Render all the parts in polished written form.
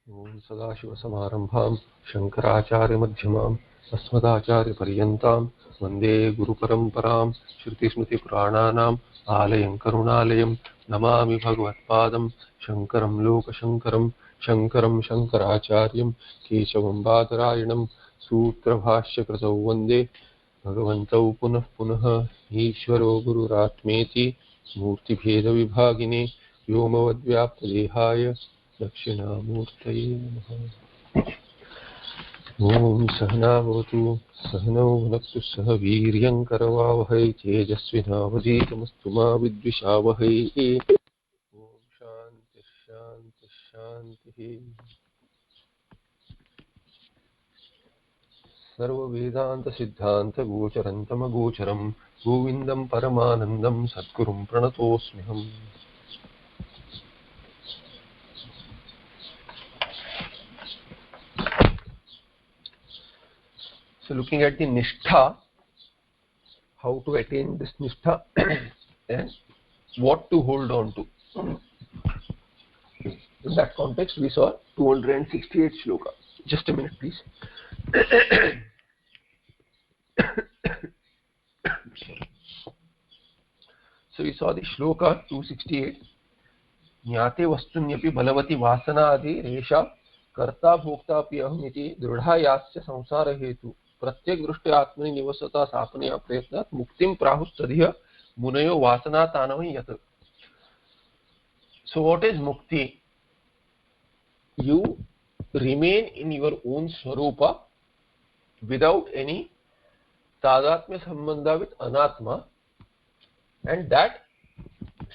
ओम सदाशिवसमारम्भां शङ्कराचार्यमध्यमाम् अस्मदाचार्यपर्यन्तां वन्दे गुरुपरम्परां श्रुतिस्मृतिपुराणानाम् आलयं करुणालयं नमामि भगवत्पादं शङ्करं लोकशङ्करं शङ्करं शङ्कराचार्यं केशवं बादरायणं सूत्रभाष्यकृतौ वन्दे भगवन्तौ पुनः पुनः ईश्वरो गुरुरात्मेति मूर्तिभेदविभागिने व्योमवद्व्याप्तदेहाय दक्षिणामूर्तये नमः। ॐ सहना भवतु सहनौ भुनक्तु सह वीर्यं करवावहै तेजस्विनावधीतमस्तु मा विद्विषावहै। ॐ शान्तिः शान्तिः शान्तिः। सर्ववेदान्तसिद्धान्तगोचरं तमगोचरं गोविन्दं परमानन्दं सद्गुरुं प्रणतोऽस्म्यहम्। So looking at the nishtha, how to attain this nishtha and what to hold on to. In that context, we saw 268 shloka. Just a minute, please. So we saw the shloka 268. ज्ञाते वस्तुन्यपि बलवती वासनादि रेषा कर्ता भोक्ता अपि अहमिति दृढ़ायास्य संसार हेतु प्रत्येक दृष्टि आत्मनि निवसता सापनया प्रयत्नात् मुक्तिं प्राहुस्तधिय मुनयो वासनातानव यत्. So what is mukti? You remain in your own swarupa without any tadatmya sambandha with anatma, and that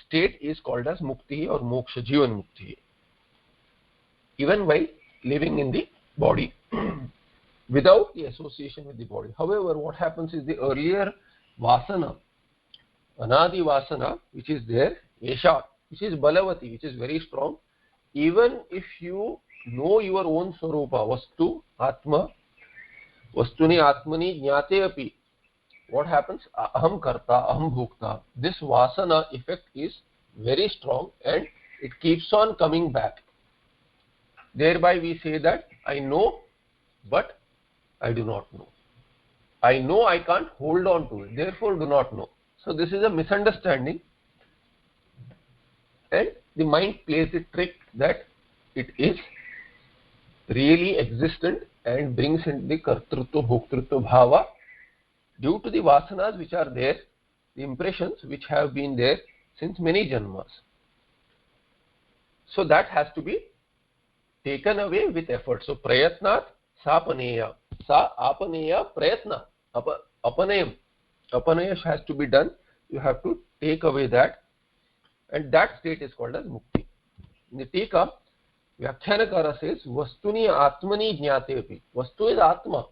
state is called as mukti or moksha, jivan mukti, even while living in the body without the association with the body. However, what happens is the earlier vasana, anadi vasana, which is there, esha, which is balavati, which is very strong, even if you know your own swarupa, vastu, atma, vastuni atmani jnate api, what happens? Aham karta, aham bhokta. This vasana effect is very strong and it keeps on coming back. Thereby we say that I know, but I do not know. I know I can't hold on to it, therefore do not know. So this is a misunderstanding, and the mind plays the trick that it is really existent and brings in the kartrutva bhoktrutva bhava due to the vasanas which are there, the impressions which have been there since many janmas. So that has to be taken away with effort. So prayatnat sapaneya, sa apaneya prayatna, apanayam, apanaya has to be done. You have to take away that, and that state is called as mukti. In the Tika, Vyakhyanakara says vastuni atmani jnate api. Vastu is atma.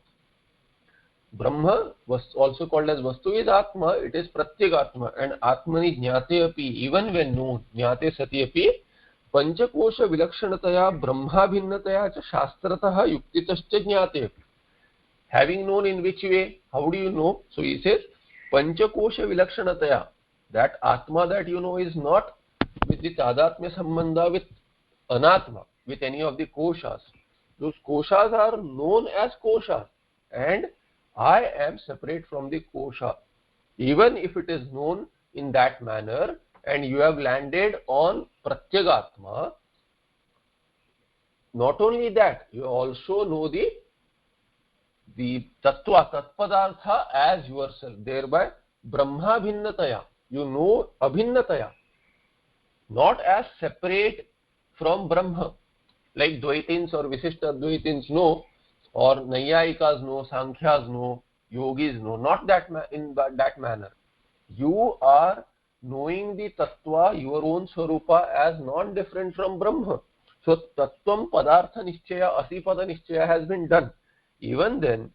Brahma was also called as Vastu is Atma, it is Pratyagatma, and Atmani Jnate api, even when known, Jnate Sati api, Panchakosha Vilakshanataya Brahma Bhinnataya cha Shastrataha Yuktitascha Jnate api. Having known in which way, how do you know? So he says, Panchakosha Vilakshanataya, that Atma that you know is not with the Tadatmya Sambandha with Anatma, with any of the Koshas. Those Koshas are known as Koshas, and I am separate from the kosha. Even if it is known in that manner and you have landed on pratyagatma, not only that, you also know the tattva, tatpadartha as yourself. Thereby, brahma bhinnataya, you know abhinnataya, not as separate from Brahma, like Dvaitins or Visishta Advaitins know, or Nayayikas know, Sankhyas know, Yogis know, not that in that manner. You are knowing the Tattva, your own Swarupa, as non-different from Brahma. So, Tattvam Padartha Nishchaya, Asipada Nishchaya has been done. Even then,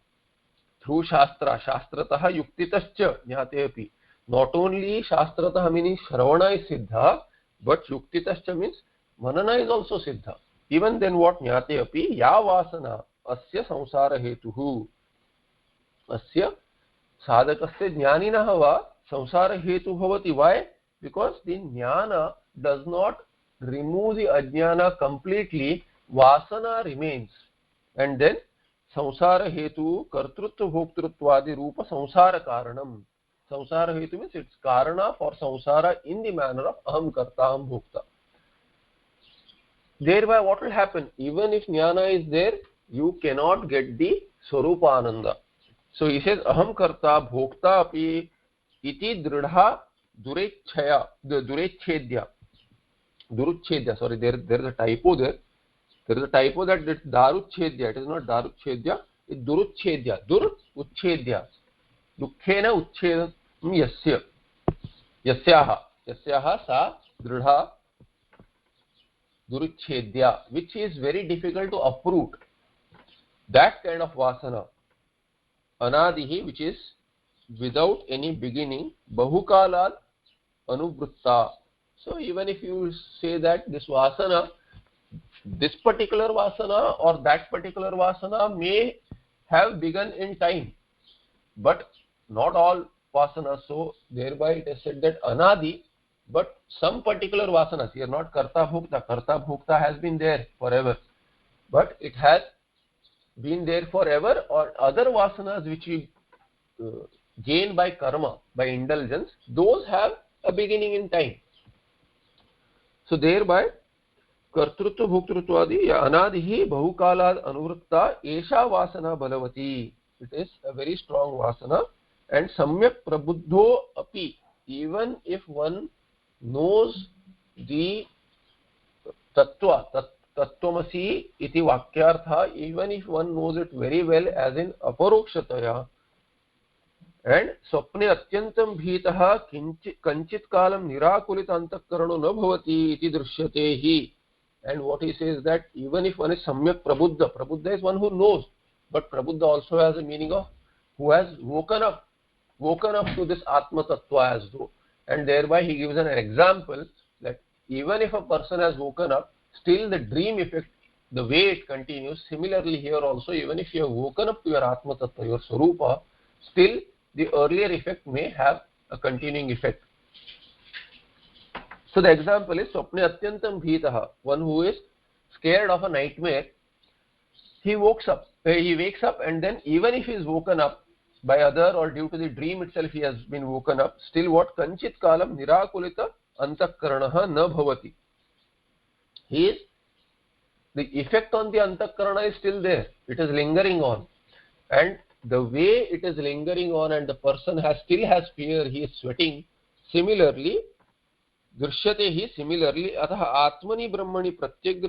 through Shastra, Shastrataha Yuktitascha Jnate api. Not only Shastrataha meaning Shravana is Siddha, but Yuktitascha means Manana is also Siddha. Even then what Jnate api, Ya Vasana Asya samsara hetuhu. Asya sadhakasya jnaninaha va samsara hetu bhavati. Why? Because the jnana does not remove the ajnana completely, vasana remains, and then samsara hetu kartrutva bhoktritwadi rupa samsara karanam. Samsara hetu means it's karana for samsara in the manner of aham karta aham bhokta. Thereby what will happen? Even if jnana is there, you cannot get the swarupa ananda. So he says aham karta bhokta api iti dridha durechchaya, durechchedya. Duruchchedya, sorry, there is a typo there. There is a typo that it's daruchchedya. It is not daruchchedya, it's duruchchedya. Dur uchchedya. Dukkhena uchchedam yasya. Yasyaha sa dridha duruchchedya, which is very difficult to uproot. That kind of vasana. Anadihi, which is without any beginning, bahukalat anuvritta. So even if you say that this vasana, this particular vasana or that particular vasana may have begun in time, but not all vasanas. So thereby it is said that anadi, but some particular vasanas, here not karta bhokta has been there forever, but it has been there forever, or other vasanas which we gain by karma, by indulgence, those have a beginning in time. So thereby kartrutva bhoktrutwadi anadihi bahukalad anuvritta esha vasana balavati. It is a very strong vasana, and samyak prabuddho api, even if one knows the tattva, tattvamasi iti vakyartha, even if one knows it very well as in aparokshataya, and swapne atyantam bhitaha kanchit kalam nirakulita antakarano na bhavati iti drishyate hi. And what he says that even if one is samyak prabuddha, prabuddha is one who knows, but prabuddha also has a meaning of who has woken up to this atma tattva as though. And thereby he gives an example that even if a person has woken up, still the dream effect, the way it continues. Similarly here also, even if you have woken up to your atma tattva, your swarupa, still the earlier effect may have a continuing effect. So the example is swapne atyantam bhitaha, one who is scared of a nightmare. He wakes up, and then even if he is woken up by other or due to the dream itself, he has been woken up, still what? Kanchit kalam nirakulita antakaranaha na bhavati. The effect on the antakarana is still there. It is lingering on, and the way it is lingering on and the person still has fear, he is sweating. Similarly, दृश्यते ही similarly अतः आत्मनि ब्रह्मणि प्रत्येक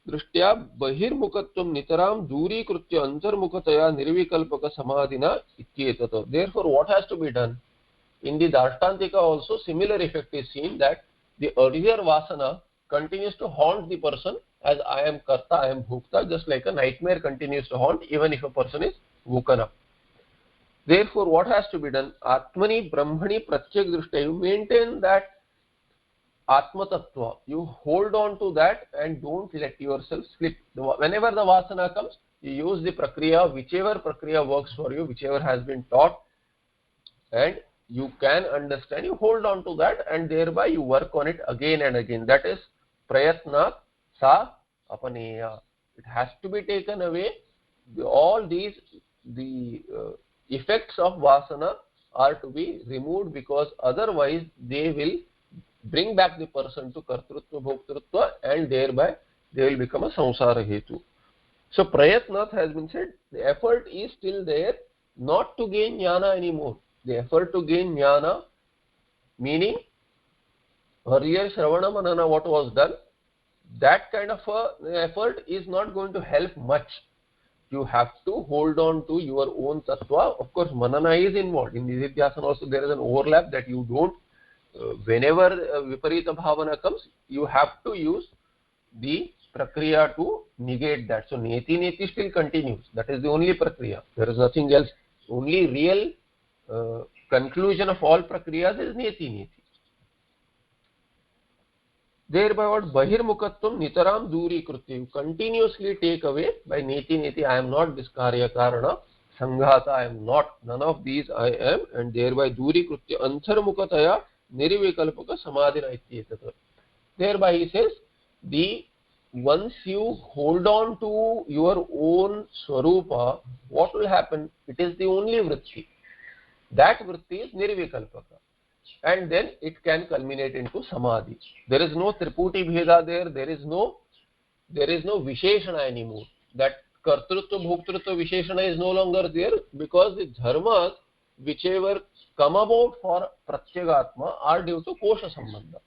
दृष्ट्या बहिर्मुखत्वं नितरां दूरीकृत्य अंतर्मुखतया निर्विकल्पक समाधिना इत्येतत्. Therefore what has to be done? In the Darshtantika also similar effect is seen, that the earlier vasana continues to haunt the person as I am karta, I am bhokta, just like a nightmare continues to haunt even if a person is woken up. Therefore what has to be done? Atmani brahmani pratyek drishtya, you maintain that atma tattva, you hold on to that and don't let yourself slip. Whenever the vasana comes, you use the prakriya, whichever prakriya works for you, whichever has been taught and you can understand, you hold on to that and thereby you work on it again and again. That is prayatna sa apaneya. It has to be taken away. All these, the effects of vasana are to be removed, because otherwise they will bring back the person to kartrutva bhoktrutva and thereby they will become a samsara hetu. So prayatnat has been said, the effort is still there, not to gain jnana anymore. The effort to gain jnana, meaning earlier shravana manana what was done, that kind of effort is not going to help much. You have to hold on to your own tattva. Of course manana is involved. In nididhyasana also there is an overlap that you don't, whenever viparita bhavana comes, you have to use the prakriya to negate that. So neti neti still continues. That is the only prakriya. There is nothing else. Only real conclusion of all prakriyas is neti neti. Thereby what? Bahirmukhatvam nitaram duri krutya. You continuously take away by neti neti. I am not this karya karana. Sanghata I am not. None of these I am. And thereby duri krutya antharmukhataya nirvikalpaka samadhina ityetata. Thereby he says the once you hold on to your own swarupa, what will happen? It is the only vritti. That vritti is nirvikalpaka, and then it can culminate into samadhi. There is no triputi bheda there. There is no visheshana anymore. That kartrutva bhoktrutva visheshana is no longer there, because the dharmas whichever come about for pratyagatma are due to kosha sambandha.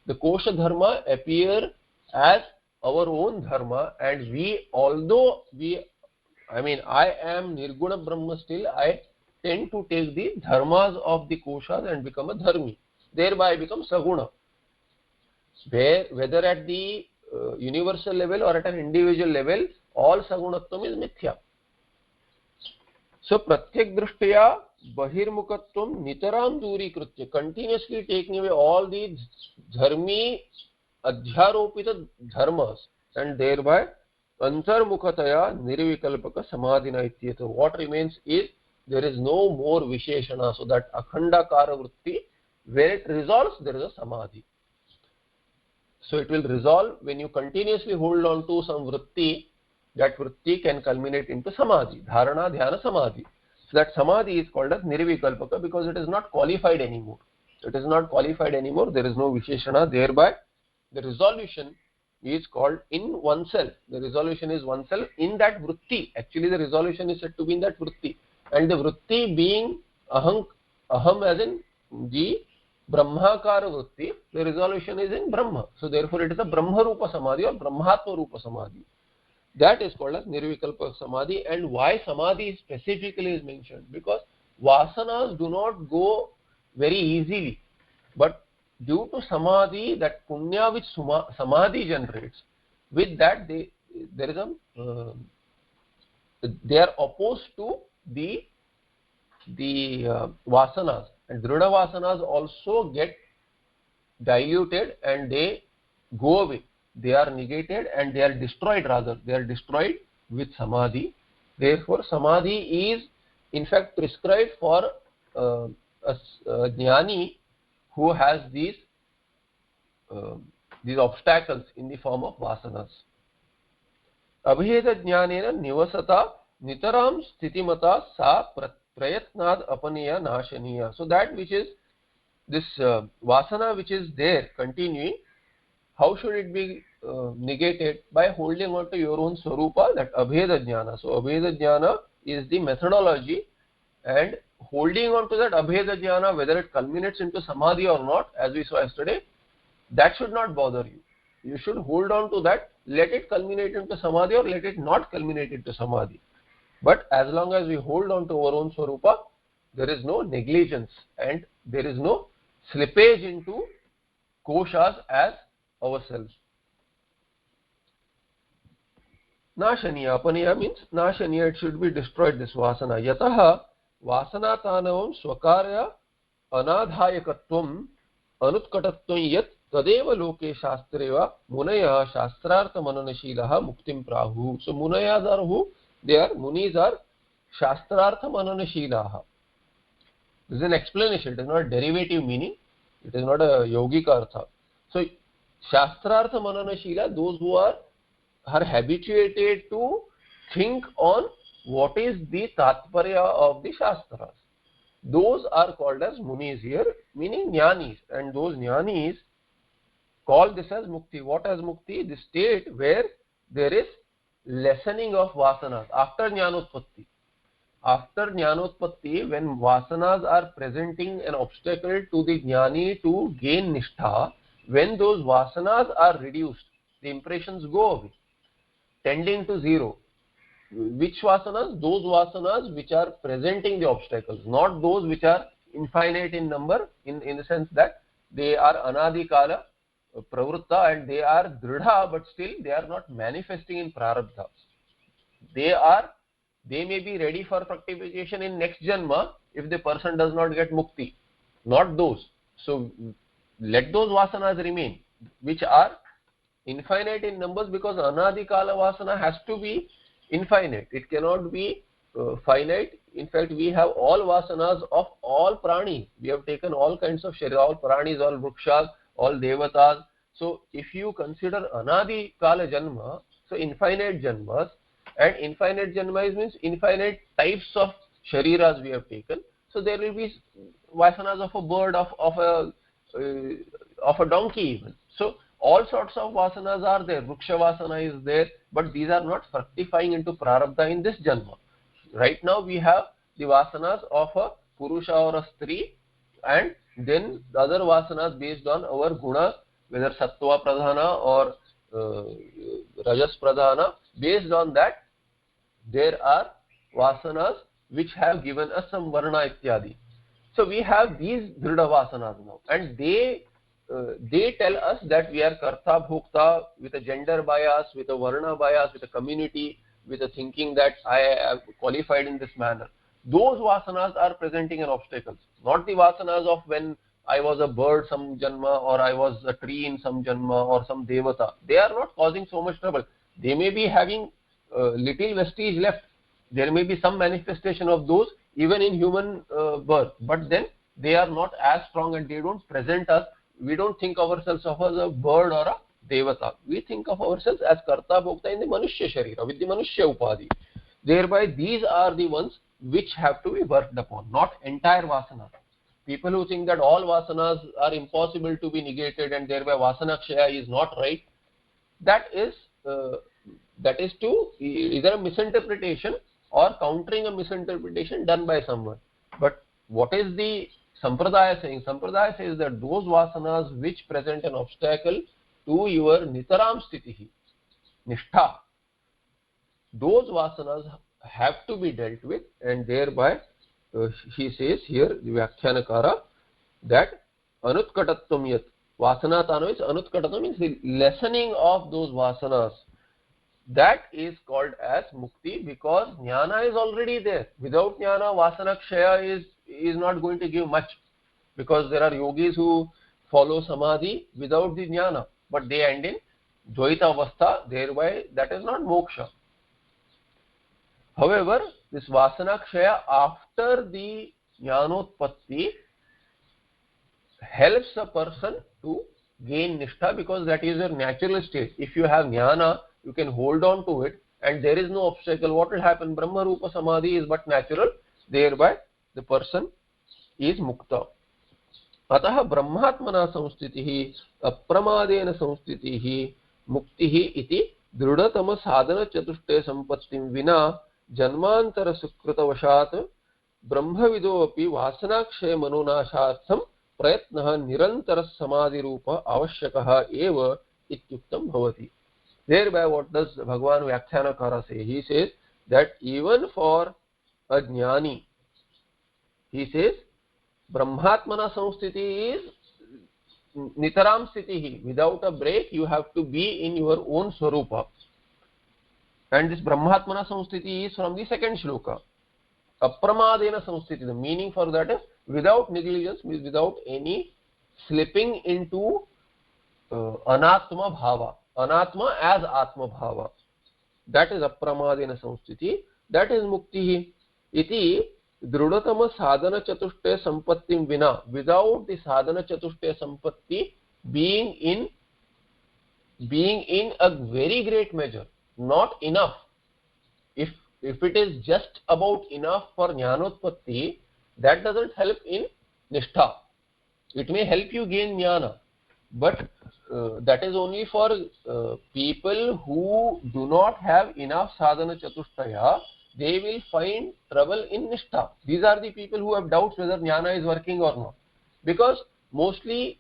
The kosha dharma appear as our own dharma, and I am nirguna brahma, still I tend to take the dharmas of the koshas and become a dharmi, thereby become saguna. Whether at the universal level or at an individual level, all sagunatvam is mithya. So pratyak drishtya bahirmukatvam nitaram durikritya, continuously taking away all the dharmi adhyaropita dharmas, and thereby antarmukhataya nirvikalpaka samadhina ityeta. What remains is there is no more visheshana, so that akhandakara vritti, where it resolves, there is a samadhi. So it will resolve when you continuously hold on to some vritti. That vritti can culminate into samadhi, dharana, dhyana, samadhi. So that samadhi is called as nirvikalpaka, because it is not qualified anymore. It is not qualified anymore. There is no visheshana. Thereby, the resolution is called in oneself. The resolution is oneself in that vritti. Actually, the resolution is said to be in that vritti, and the vritti being aham as in the brahmakara vritti, the resolution is in brahma. So therefore it is a brahma rupa samadhi or brahmatma rupa samadhi. That is called as nirvikalpa samadhi. And why samadhi specifically is mentioned? Because vasanas do not go very easily, but due to samadhi, that punya which samadhi generates, with that they are opposed to the vasanas, and drida vasanas also get diluted and they go away. They are negated and they are destroyed, rather they are destroyed with samadhi. Therefore samadhi is in fact prescribed for a jnani who has these obstacles in the form of vasanas. Abheda jnanena nivasata nitaram sthitimata sa prayatnad apaniya nashaniya. So that which is this vasana which is there continuing, how should it be negated? By holding on to your own swarupa, that abheda jnana. So abheda jnana is the methodology, and holding on to that abheda jnana, whether it culminates into samadhi or not, as we saw yesterday, that should not bother you. You should hold on to that, let it culminate into samadhi or let it not culminate into samadhi. But as long as we hold on to our own swarupa, there is no negligence and there is no slippage into koshas as ourselves. Nashaniya, apaniya means nashaniya, it should be destroyed, this vasana. Yataha vasana tanavam swakarya anadhayakatvam anutkatattvam yat tadeva loke shastreva munaya shastrartha mananashilaha muktim prahu. So munayas are who? They are, munis are shastrartha mananashilaha. This is an explanation, it is not a derivative meaning, it is not a yogika artha. So shastrartha mananashila, those who are habituated to think on what is the tatparya of the shastras, those are called as munis here, meaning jnanis. And those jnanis call this as mukti. What as mukti? The state where there is lessening of vasanas after jnanotpatti. After jnanotpatti, when vasanas are presenting an obstacle to the jnani to gain nishtha, when those vasanas are reduced, the impressions go away, tending to zero. Which vasanas? Those vasanas which are presenting the obstacles, not those which are infinite in number, in the sense that they are anadikala pravritta and they are dridha, but still they are not manifesting in prarabdha. They may be ready for fructification in next janma if the person does not get mukti, not those. So let those vasanas remain which are infinite in numbers, because anadikala vasana has to be infinite, it cannot be finite. In fact, we have all vasanas of all prani. We have taken all kinds of sharia, all pranis, all vrukshas, all devatas, So if you consider anadi kala janma, so infinite janmas, and infinite janma means infinite types of shariras we have taken. So there will be vasanas of a bird, of a donkey even. So all sorts of vasanas are there. Vriksha vasana is there, but these are not fructifying into prarabdha in this janma. Right now we have the vasanas of a purusha or a stree, and then the other vasanas based on our guna, whether sattva pradhana or rajas pradhana. Based on that, there are vasanas which have given us some varna ityadi. So we have these dhrida vasanas now, and they tell us that we are karta bhokta with a gender bias, with a varna bias, with a community, with a thinking that I am qualified in this manner. Those vasanas are presenting an obstacle, not the vasanas of when I was a bird some janma, or I was a tree in some janma, or some devata. They are not causing so much trouble. They may be having little vestige left. There may be some manifestation of those even in human birth, but then they are not as strong, and they don't present us. We don't think ourselves of as a bird or a devata. We think of ourselves as karta bhokta in the manushya sharira, with the manushya upadhi. Thereby these are the ones which have to be worked upon, not entire vasana. People who think that all vasanas are impossible to be negated and thereby vasana kshaya is not right, that is either a misinterpretation or countering a misinterpretation done by someone. But what is the sampradaya saying? Sampradaya says that those vasanas which present an obstacle to your nitaram sthitihi, nishtha, those vasanas have to be dealt with, and thereby he says here, the Vyakhyanakara, that anutkatattvam yat vasana tano is anutkatattvam, means the lessening of those vasanas. That is called as mukti, because jnana is already there. Without jnana, vasana kshaya is not going to give much, because there are yogis who follow samadhi without the jnana, but they end in dvaita avastha, thereby that is not moksha. However, this vasana kshaya after the jnanotpatti helps a person to gain nishtha, because that is your natural state. If you have jnana, you can hold on to it, and there is no obstacle. What will happen? Brahma Rupa Samadhi is but natural, thereby the person is mukta. Ataha brahmatmana samstitihi apramadena samstitihi muktihi iti dhrudhatama sadhana chatushte sampattim vina janmantara sukrutavashat brahmavido api vasanakshaya manonashartham prayatnah nirantara samadhi rupa avashyakah eva ityuktam bhavati. Thereby what does Bhagavan Vyakhyanakara say? He says that even for a jnani, he says brahmatmana samsthiti is nitaram sthitihi. Without a break, you have to be in your own swarupa. And this brahmatmana samsthiti is from the second shloka. Apramadena samsthiti. The meaning for that is without negligence, means without any slipping into anatma bhava. Anatma as atma bhava. That is apramadena samsthiti. That is mukti. Iti dhrudhatama sadhana chatushte sampattim vina. Without the sadhana chatushte sampatti being in a very great measure, not enough. If it is just about enough for jnanotpatti, that doesn't help in nishtha. It may help you gain jnana, but that is only for people who do not have enough sadhana chatushtaya. They will find trouble in nishtha. These are the people who have doubts whether jnana is working or not, because mostly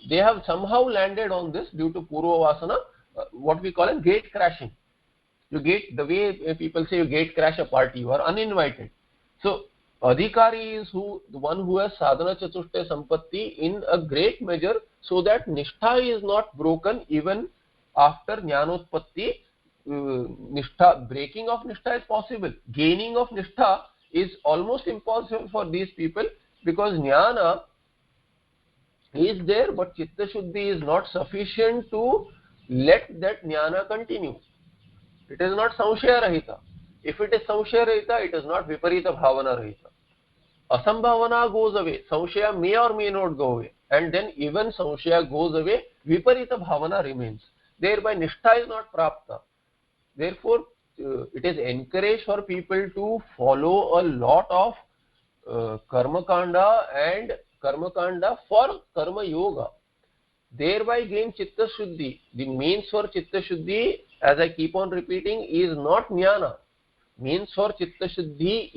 they have somehow landed on this due to purva vasana, what we call as gate crashing. You gate, the way people say you gate crash a party, you are uninvited. So adhikari is the one who has sadhana chatushte sampatti in a great measure, so that nishtha is not broken even after jnanotpatti. Nishtha, breaking of nishtha is possible. Gaining of nishtha is almost impossible for these people, because jnana is there, but chitta shuddhi is not sufficient to let that jnana continue. It is not samshaya rahita. If it is samshaya rahita, it is not viparita bhavana rahita. Asambhavana goes away. Samshaya may or may not go away. And then even samshaya goes away, viparita bhavana remains. Thereby nishtha is not prapta. Therefore, it is encouraged for people to follow a lot of karma kanda and karma kanda for karma yoga. Thereby gain chitta shuddhi. The means for chitta shuddhi, as I keep on repeating, is not jnana. Means for chitta shuddhi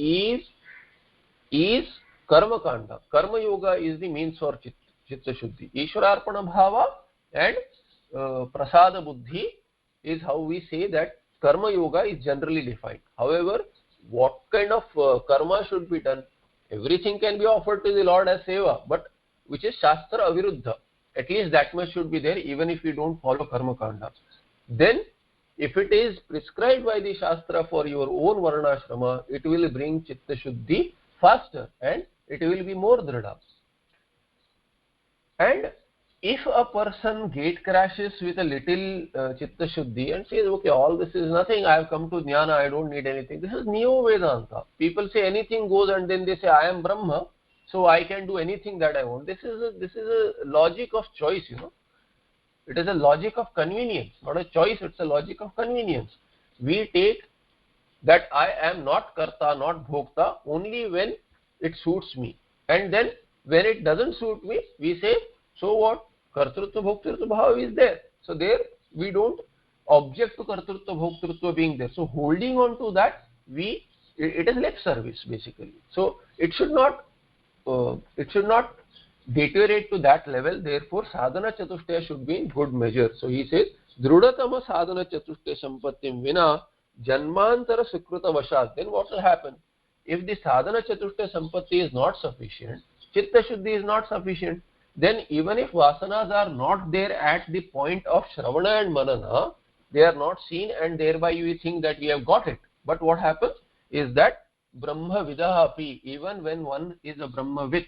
is karma kanda. Karma yoga is the means for chitta shuddhi. Ishwararpana bhava and prasada buddhi is how we say that karma yoga is generally defined. However, what kind of karma should be done? Everything can be offered to the Lord as seva, but which is shastra aviruddha. At least that much should be there, even if we don't follow karma kanda. Then, if it is prescribed by the shastra for your own varnashrama, it will bring chitta shuddhi faster and it will be more dhrida. And if a person gate crashes with a little chitta shuddhi and says, okay, all this is nothing, I have come to jnana, I don't need anything. This is Neo Vedanta. People say anything goes and then they say, I am Brahma, so I can do anything that I want. This is a logic of choice, you know. It is a logic of convenience, not a choice, it's a logic of convenience. We take that I am not karta, not bhokta, only when it suits me. And then when it doesn't suit me, we say, so what? Kartrutva bhoktrutva bhava is there. So there we don't object to kartrutva bhoktrutva being there. So holding on to that, it is lip service basically. So it should not deteriorate to that level. Therefore sadhana chatushtaya should be in good measure. So he says, Drudatama sadhana chatushtaya sampattim vina janmantara sukruta vashat. Then what will happen? If the sadhana chatushtaya sampatti is not sufficient, chitta shuddhi is not sufficient, then even if vasanas are not there at the point of shravana and manana, they are not seen, and thereby we think that we have got it. But what happens is that Brahma vidaha api, even when one is a Brahmavit,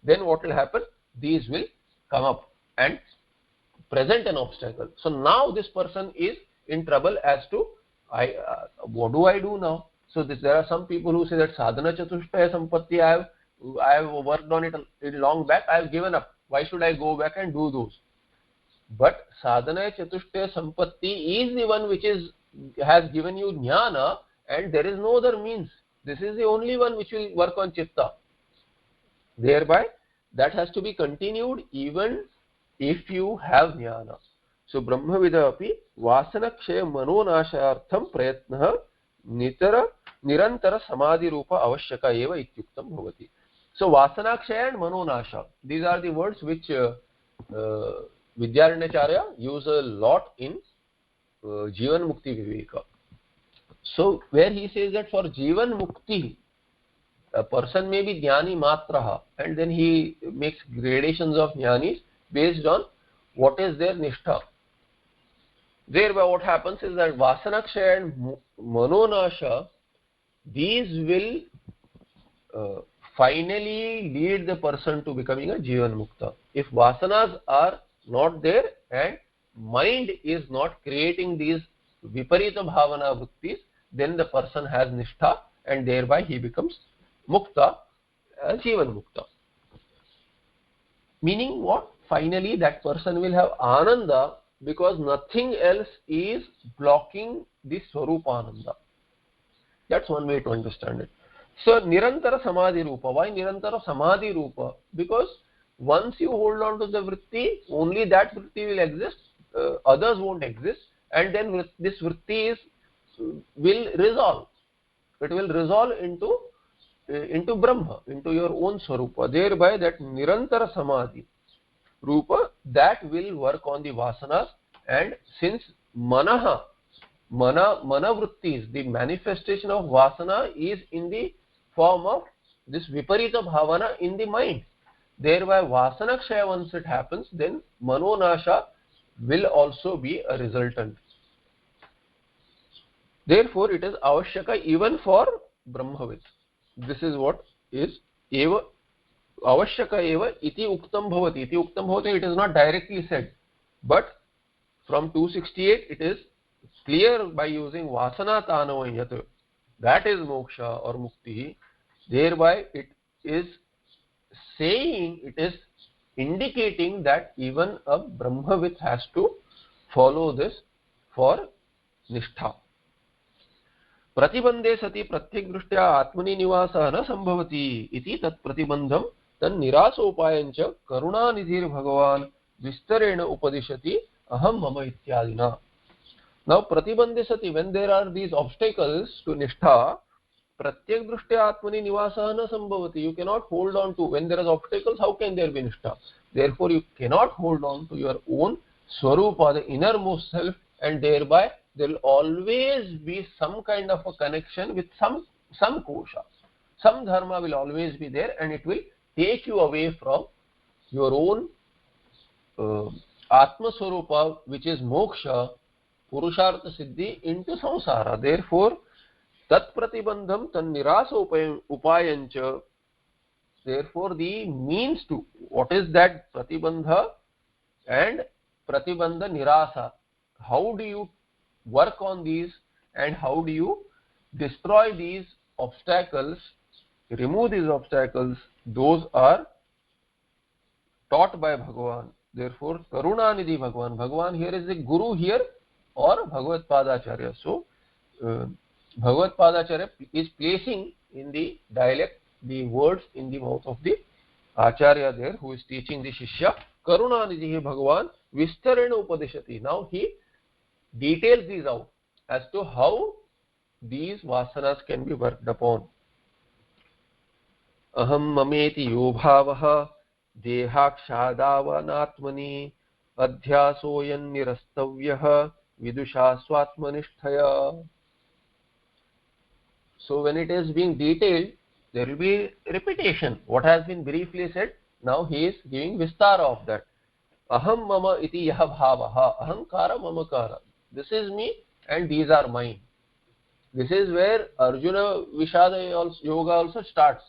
then what will happen? These will come up and present an obstacle. So now this person is in trouble as to, what do I do now? So there are some people who say that sadhana chatushtaya sampatti, I have worked on it long back, I have given up. Why should I go back and do those? But sadhana chatushtaya sampatti is the one which has given you jnana, and there is no other means. This is the only one which will work on chitta. Thereby, that has to be continued even if you have jnana. So Brahmavida api vasana kshaya manonashayartham prayatnah nirantara samadhi rupa avashyaka eva ityuktam bhavati. So vasana kshaya and manonasha, these are the words which Vidyaranyacharya use a lot in Jivan Mukti Viveka. So where he says that for Jivan Mukti, a person may be jnani matraha, and then he makes gradations of jnanis based on what is their nishtha. Thereby what happens is that vasana kshaya and manonasha, these will finally lead the person to becoming a Jivan Mukta. If vasanas are not there and mind is not creating these viparita bhavana vrittis, then the person has nishtha and thereby he becomes Mukta, Jivan Mukta. Meaning what? Finally that person will have Ananda because nothing else is blocking the Swarupa Ananda. That's one way to understand it. So Nirantara Samadhi Rupa. Why Nirantara Samadhi Rupa? Because once you hold on to the vritti, only that vritti will exist, others won't exist, and then this vritti will resolve. It will resolve into Brahma, into your own Swarupa. Thereby that Nirantara Samadhi Rupa, that will work on the vasanas, and since mana vrittis, the manifestation of vasana is in the form of this viparita bhavana in the mind. Thereby vasana kshaya, once it happens, then manonasha will also be a resultant. Therefore it is avashyaka even for Brahmavit. This is what is eva avashyaka eva iti uktam bhavati. Iti uktam bhavati, it is not directly said, but from 268 it is clear by using vasana tanavayat. That is moksha or mukti. Thereby it is saying, it is indicating that even a Brahmavid has to follow this for nishtha. प्रतिबंधे सति प्रत्येक दृष्ट्या आत्मनि निवासः न संभवति इति तत् प्रतिबंधं तन्निरासोपायञ्च करुणानिधिर् भगवान् विस्तरेण उपदिशति अहं मम इत्यादिना. Now pratibandhe sati, when there are these obstacles to nishtha, pratyek drishtya atmani nivasah na sambhavati, you cannot hold on to, when there are obstacles, how can there be nishtha? Therefore you cannot hold on to your own swarupa, the innermost self, and thereby there will always be some kind of a connection with some kosha. Some dharma will always be there, and it will take you away from your own atma swarupa, which is moksha, purushartha siddhi, into samsara. Therefore tat pratibandham tan nirasa upayancha, therefore the means to, what is that pratibandha and pratibandha nirasa, how do you work on these and how do you destroy these obstacles, remove these obstacles, those are taught by Bhagavan. Therefore Karunanidhi Bhagavan, Bhagavan here is a guru here, or Bhagavad Padacharya. So Bhagavad Padacharya is placing in the dialect the words in the mouth of the Acharya there, who is teaching the Shishya. Karunanidhi Bhagavan Vistarena Upadishati. Now he details these out as to how these vasanas can be worked upon. Aham mameti yo bhavaha देहाक्षादावनात्मनि अध्यासोऽयं निरस्तव्यः vidusha swatmanisthaya. So when it is being detailed, there will be repetition. What has been briefly said, now he is giving vistara of that. Aham mama iti yah bhavaha, ahankara mamakara. This is me and these are mine. This is where Arjuna Vishada yoga also starts.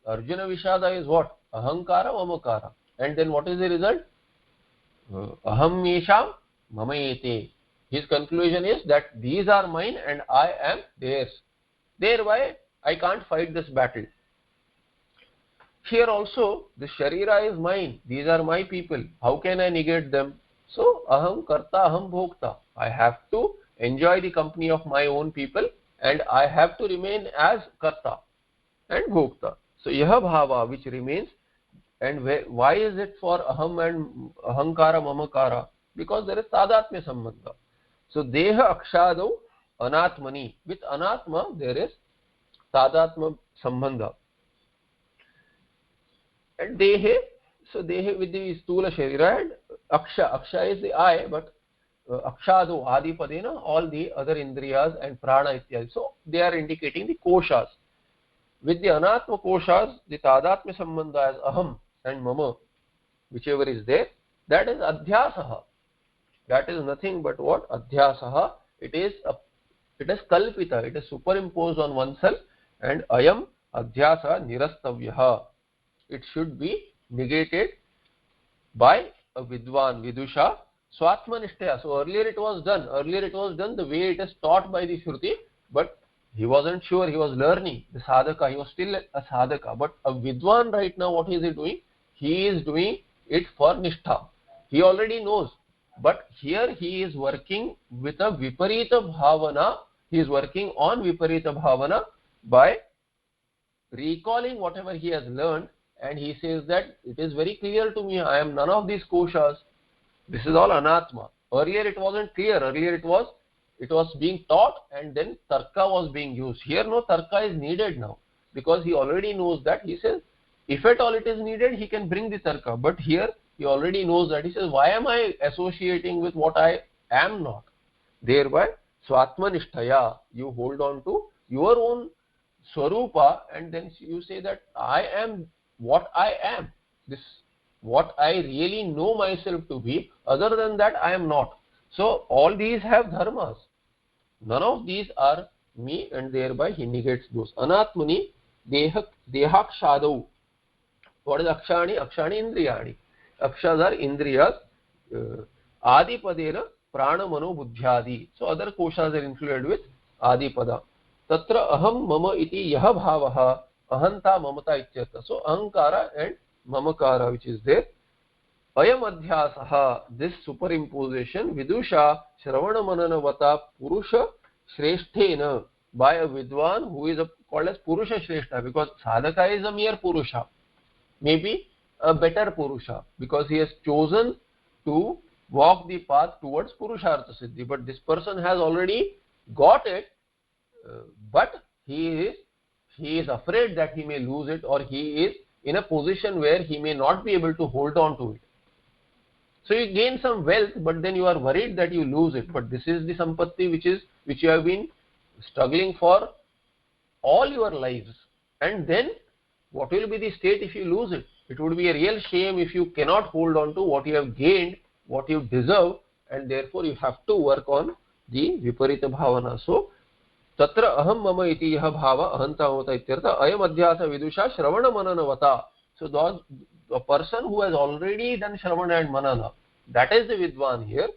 Arjuna Vishada is what? Ahankara mamakara. And then what is the result? Aham yesham mamayete. His conclusion is that these are mine and I am theirs. Thereby I can't fight this battle. Here also the sharira is mine. These are my people. How can I negate them? So aham karta aham bhokta. I have to enjoy the company of my own people and I have to remain as karta and bhokta. So yaha bhava which remains. And why is it for aham and ahankara mamakara? Because there is tadatmya sambandha. So deha akshadau anatmani. With anatma there is tadatma sambandha. And dehe, so dehe with the stula sharira, and aksha is the eye, but akshadau adipadena all the other indriyas and prana ityadi. So they are indicating the koshas. With the anatma koshas, the tadatmya sambandha as aham and mama, whichever is there, that is adhyasaha. That is nothing but what? Adhyasaha. It is kalpita. It is superimposed on oneself. And ayam adhyasa nirastavyaha. It should be negated by a vidwan, vidusha, swatmanishtaya. So earlier it was done the way it is taught by the Shruti, but he wasn't sure, he was learning the sadhaka, he was still a sadhaka. But a vidwan right now, what is he doing? He is doing it for nishtha. He already knows. But here he is working with a viparita bhavana. He is working on viparita bhavana by recalling whatever he has learned, and he says that it is very clear to me, I am none of these koshas. This is all anatma. Earlier it wasn't clear. Earlier it was being taught and then tarka was being used. Here no tarka is needed now, because he already knows that. He says if at all it is needed, he can bring the tarka. But here he already knows that. He says, why am I associating with what I am not? Thereby swatmanishtaya, you hold on to your own swarupa and then you say that I am what I am. This what I really know myself to be. Other than that I am not. So all these have dharmas. None of these are me, and thereby he negates those. Anatmani dehakshadau. What is akshani? Akshani indriyani. Akshas are indriyas. Adipadena prana mano buddhyadi. So other koshas are included with adipada. Tatra aham mama iti yaha bhavaha ahanta mamata ityartha. So ahankara and mamakara which is there. Ayam adhyasaha, this superimposition, vidusha shravana mananavata purusha shreshthena, by a vidwan who is called as purusha shreshta, because sadhaka is a mere purusha, maybe a better purusha, because he has chosen to walk the path towards purushartha siddhi, but this person has already got it, but he is afraid that he may lose it, or he is in a position where he may not be able to hold on to it. So you gain some wealth, but then you are worried that you lose it. But this is the sampatti which you have been struggling for all your lives. And then what will be the state if you lose it? It would be a real shame if you cannot hold on to what you have gained, what you deserve, and therefore you have to work on the viparita bhavana. So tatra aham mama iti yah bhava ahanta mamata ityartha ayam adhyasa vidusha shravana mananavata. So the person who has already done shravana and manana, that is the vidwan here.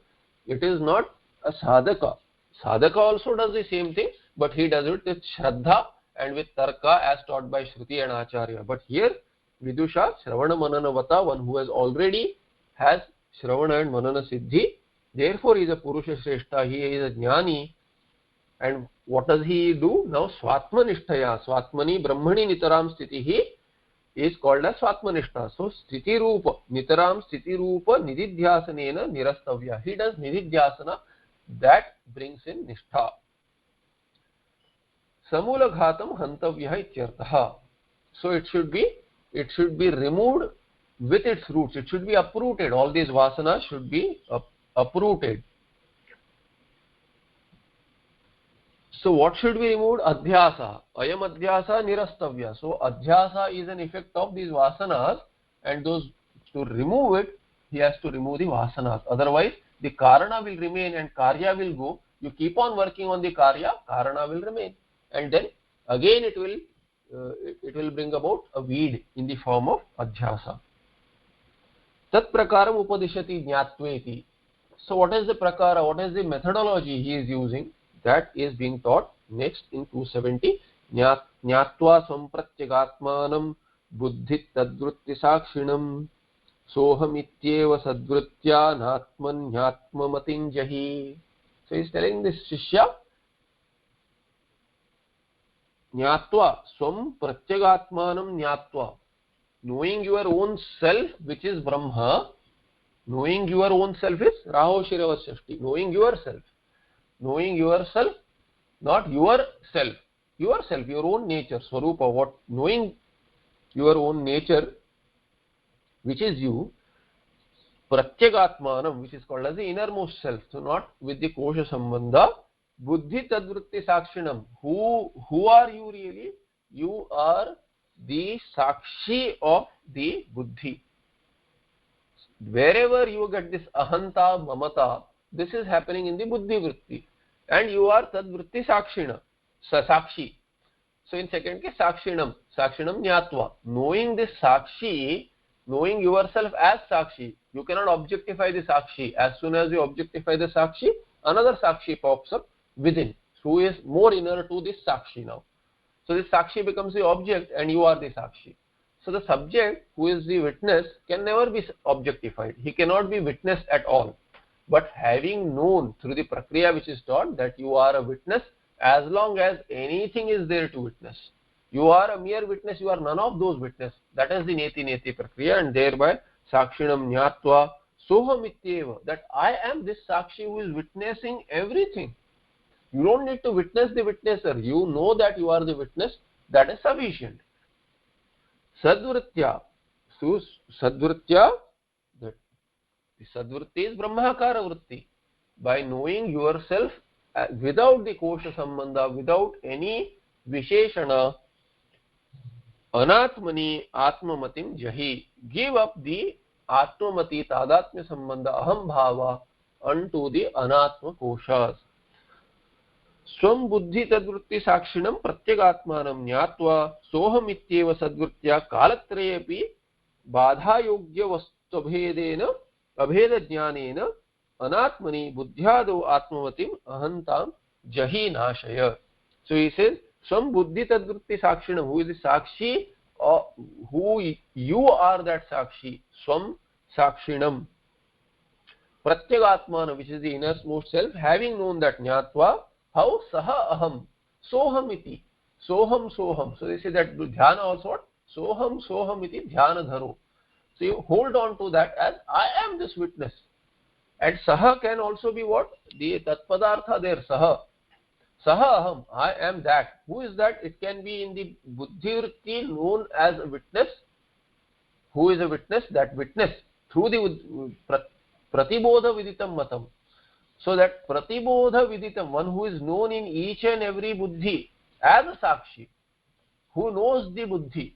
It is not a sadhaka. Sadhaka also does the same thing, but he does it with shraddha and with tarka as taught by Shruti and Acharya. But here vidusha shravana mananavata, one who has already has shravana and manana siddhi, therefore he is a purusha shreshta, he is a jnani. And what does he do now? Swatmanishtaya, swatmani brahmani nitaram stitihi is called as swatmanishta. So sthiti rupa, nitaram sthiti rupa nididhyasanena nirastavya. He does nididhyasana, that brings in nishtha. Samula ghatam hantavya ityartha. So it should be removed with its roots. It should be uprooted. All these vasanas should be uprooted. So what should be removed? Adhyasa. Ayam adhyasa nirastavya. So adhyasa is an effect of these vasanas, and those, to remove it, he has to remove the vasanas. Otherwise the karana will remain and karya will go. You keep on working on the karya, karana will remain, and then again it will bring about a weed in the form of adhyasa. Tat prakaram upadishati jnatveti. So what is the prakara, what is the methodology he is using? That is being taught next in 270. Jnatva swam pratyagatmanam buddhit tadvrutti sakshinam soham ityeva sadvrutya natman jnatma matinjahi. So he is telling this shishya, jnatva swam pratyagatmanam jnatva, knowing your own self, which is Brahma. Knowing your own self is Raho Shiravasashti. Knowing yourself, not yourself, your own nature, Swarupa, what, knowing your own nature, which is you, Pratyagatmanam, which is called as the innermost self, so not with the Kosha Sambandha, Buddhi Tadvritti Sakshinam. Who are you really? You are the Sakshi of the Buddhi. Wherever you get this ahanta, mamata, this is happening in the buddhi vritti, and you are tadvritti sakshina, sakshi. So in second case, sakshinam jnatva, knowing this sakshi, knowing yourself as sakshi. You cannot objectify the sakshi. As soon as you objectify the sakshi, another sakshi pops up within, who is more inner to this sakshi now. So this sakshi becomes the object and you are the sakshi. So the subject, who is the witness, can never be objectified. He cannot be witnessed at all. But having known through the prakriya which is taught that you are a witness, as long as anything is there to witness, you are a mere witness, you are none of those witnesses. That is the neti prakriya, and thereby sakshinam jnatva soham ityeva, that I am this sakshi who is witnessing everything. You don't need to witness the witnesser. You know that you are the witness. That is sufficient. Sadvritya. So sadvritya, the sadvritti is brahmakara vritti. By knowing yourself without the kosha sambandha, without any visheshana, anatmani atmamatim jahi. Give up the atmamati tadatmya sambandha aham bhava unto the anatma koshas. Swam buddhi tadvritti sakshinam pratyagatmanam jnatva soham ityeva sadvrittya kalatrayepi badha yogya vastubhedena abheda jnanena anatmani buddhyado atmavatim ahantam jahi nashaya. So he says, swam buddhi tadvritti sakshinam, who is the sakshi who you are that Sakshi, Swam Sakshinam. Pratyagatmana, which is the innermost self, having known that Jnatva, how Saha Aham, Soham iti, Soham Soham. So they say that Dhyana also what? Soham Soham iti Dhyana Dharo. So you hold on to that as I am this witness. And Saha can also be what? The Tatpadartha there, Saha. Saha Aham, I am that. Who is that? It can be in the Buddhivritti known as a witness. Who is a witness? That witness through the Pratibodha Viditam Matam. So that Pratibodha Viditam, one who is known in each and every Buddhi as a Sakshi, who knows the Buddhi,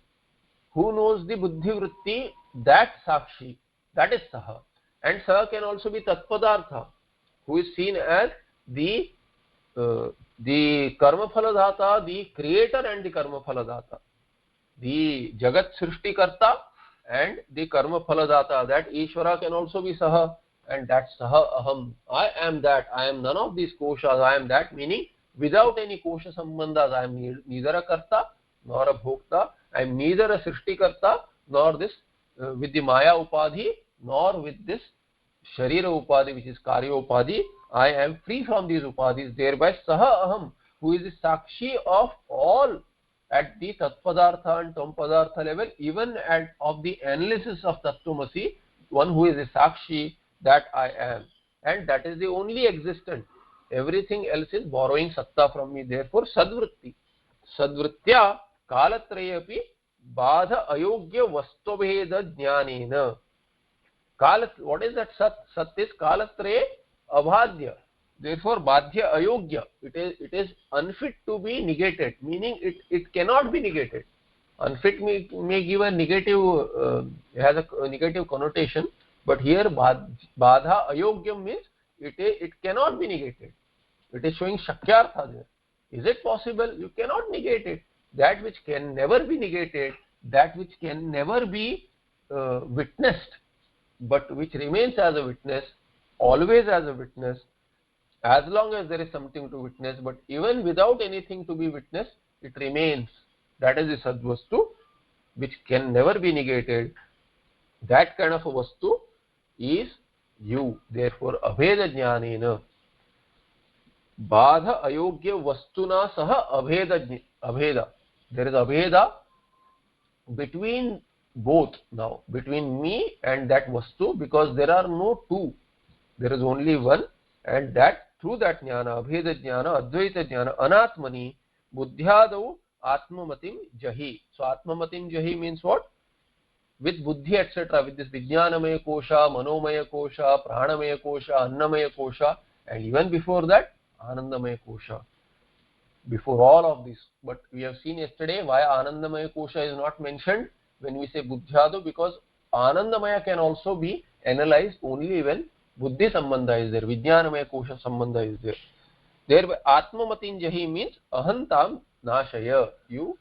who knows the Buddhi Vritti, that Sakshi, that is Saha. And Saha can also be Tatpadartha, who is seen as the Karma Phaladhata, the creator and the Karma Phaladhata, the Jagat Srishti Karta and the Karma Phaladhata. That Ishvara can also be Saha, and that Saha Aham. I am that. I am none of these koshas. I am that, meaning without any kosha sambandhas. I am neither a karta nor a bhokta. I am neither a Srishti Karta nor this with the Maya Upadhi nor with this Sharira Upadhi, which is Karya Upadhi. I am free from these upadhis. Thereby Saha Aham, who is the Sakshi of all at the Tatpadartha and Tampadartha level, even at of the analysis of Tattvamasi, one who is a Sakshi, that I am. And that is the only existent. Everything else is borrowing Satta from me. Therefore Sadvritti. Sadvrittya Kalatrayapi Badha Ayogya Vastvabheda Jnanena. What is that Sat? Sat is Kalatraye Abhadya. Therefore Badhya Ayogya. It is unfit to be negated, meaning it cannot be negated. Unfit may give a negative, has a negative connotation, but here Badha Ayogya means it cannot be negated. It is showing Shakyartha there. Is it possible? You cannot negate it. That which can never be negated, that which can never be witnessed, but which remains as a witness, always as a witness, as long as there is something to witness, but even without anything to be witnessed, it remains. That is the Sadvastu, which can never be negated. That kind of a Vastu is you. Therefore, Abheda Jnanena. Badha Ayogya Vastuna Saha Abheda. There is Abheda between both now, between me and that Vastu, because there are no two. There is only one, and that through that Jnana, Abheda Jnana, Advaita Jnana, Anatmani, Buddhyadau Atmamatim Jahi. So Atmamatim Jahi means what? With Buddhi etc., with this Vijnanamaya Kosha, Manomaya Kosha, Pranamaya Kosha, Annamaya Kosha, and even before that, Anandamaya Kosha. Before all of this. But we have seen yesterday why Anandamaya Kosha is not mentioned when we say Buddhyadu, because Anandamaya can also be analyzed only when Buddhi Sambandha is there, Vijnanamaya Kosha Sambandha is there. Thereby Atmamatin Jahi means Ahantam Nashaya. You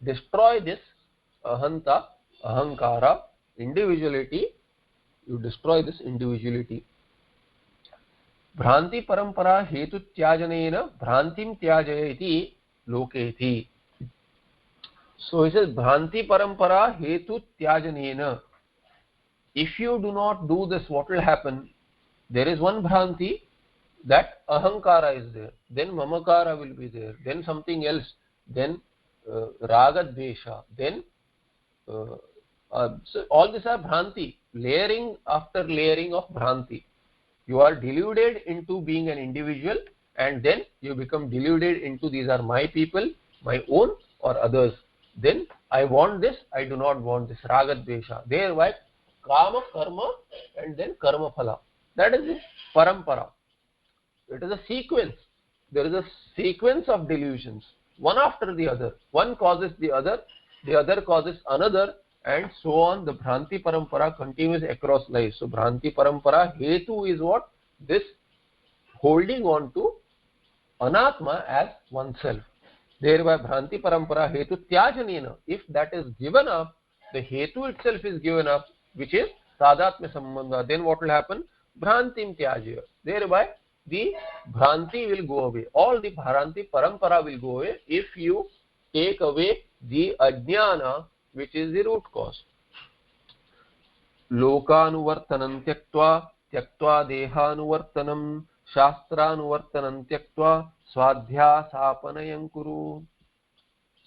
destroy this Ahanta, Ahankara, individuality, you destroy this individuality. Bhranti Parampara Hetu Tyajanena Bhrantim Tyajayati Loketi. So he says Bhranti Parampara Hetu Tyajanena. If you do not do this, what will happen? There is one Bhranti, that Ahankara is there, then Mamakara will be there, then something else, then Ragadvesha, then so all these are Bhranti, layering after layering of Bhranti. You are deluded into being an individual, and then you become deluded into these are my people, my own or others. Then I want this, I do not want this, Ragadvesha. Thereby Kama, Karma, and then Karma Phala. That is the Parampara. It is a sequence. There is a sequence of delusions, one after the other. One causes the other causes another, and so on. The Bhranti Parampara continues across life. So Bhranti Parampara Hetu is what? This holding on to Anatma as oneself. Thereby Bhranti Parampara Hetu Tyajanena. If that is given up, the Hetu itself is given up, which is Tadatmya Sambandha, then what will happen? Bhrantim Tyajaya. Thereby the Bhranti will go away. All the Bhranti Parampara will go away if you take away the Ajnana which is the root cause. लोकानुवर्तनं त्यक्त्वा देहानुवर्तनं शास्त्रानुवर्तनं त्यक्त्वा स्वाध्यासापनयं कुरु.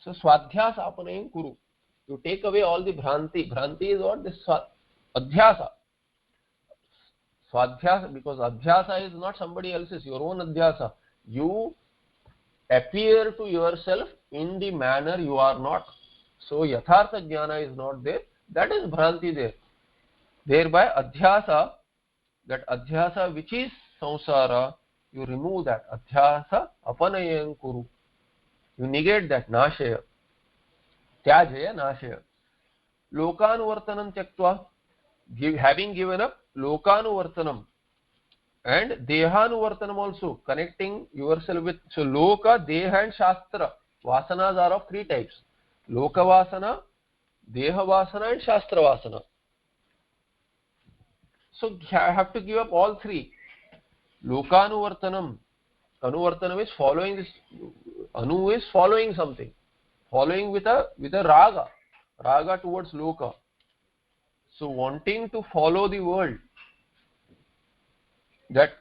So swadhyasapanayin kuru. You take away all the bhranti. Bhranti is what? This adhyasa. Swadhyasa, because adhyasa is not somebody else's, your own adhyasa. You appear to yourself in the manner you are not. So yathartha jnana is not there. That is bhranti there. Thereby adhyasa, that adhyasa which is samsara, you remove that. Adhyasa apanayan kuru. You negate that. Nashaya. Tyajaya nashaya. Lokanuvartanam tyaktva, having given up lokanuvartanam and dehanuvartanam also, connecting yourself with, so loka, deha and shastra. Vasanas are of three types. Loka vasana, deha vasana and shastra vasana. So you have to give up all three. Lokanuvartanam. Anuvartanam is following this. Anu is following something. Following with a raga. Raga towards loka. So wanting to follow the world. That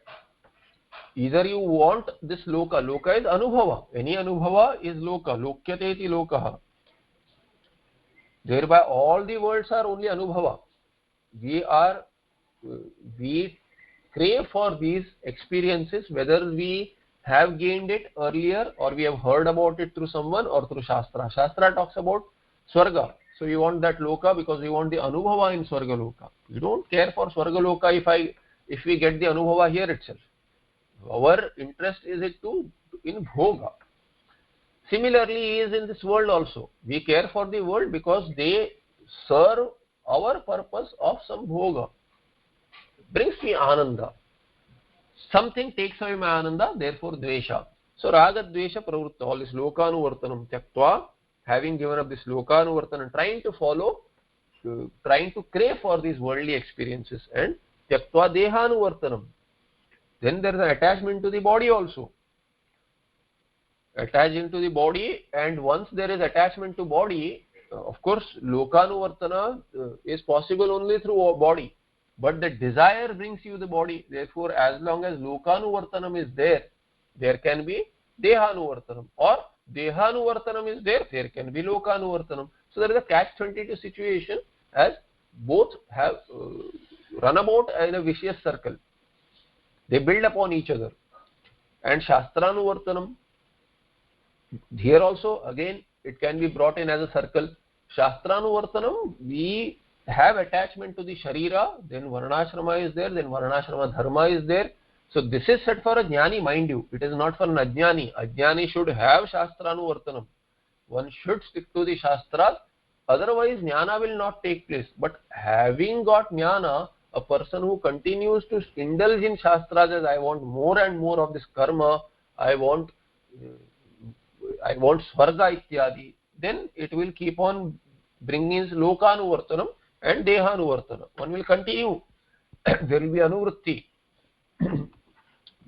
either you want this loka. Loka is anubhava. Any anubhava is loka. Lokyate iti lokaha. Thereby all the worlds are only anubhava. We crave for these experiences, whether we have gained it earlier or we have heard about it through someone or through Shastra. Shastra talks about Swarga. So we want that loka because we want the anubhava in Swarga loka. We don't care for Swarga loka if we get the anubhava here itself. Our interest is in bhoga. Similarly is in this world also. We care for the world because they serve our purpose of some bhoga. Brings me ananda. Something takes away my ananda, therefore dvesha. So raga dvesha pravritta, all this lokanuvartanam tyaktva, having given up this lokanuvartanam, trying to follow, trying to crave for these worldly experiences, and tyaktva dehanuvartanam. Then there is an attachment to the body also. Attaching to the body, and once there is attachment to body, of course lokanuvartana is possible only through body. But the desire brings you the body. Therefore, as long as lokanuvartanam is there, there can be dehanuvartanam. Or dehanuvartanam is there, there can be lokanuvartanam. So there is a catch-22 situation, as both have run about in a vicious circle. They build upon each other. And shastranuvartanam, here also again it can be brought in as a circle. Shastranuvartanam, we have attachment to the sharira, then varnashrama is there, then varnashrama dharma is there. So this is set for a jnani, mind you. It is not for an ajnani. Ajnani should have shastranuvartanam. One should stick to the shastras, otherwise jnana will not take place. But having got jnana, a person who continues to indulge in shastras as I want more and more of this karma, I want swarga ityadi, then it will keep on bringing lokanuvartanam and dehanuvartanam. One will continue. There will be anuvritti.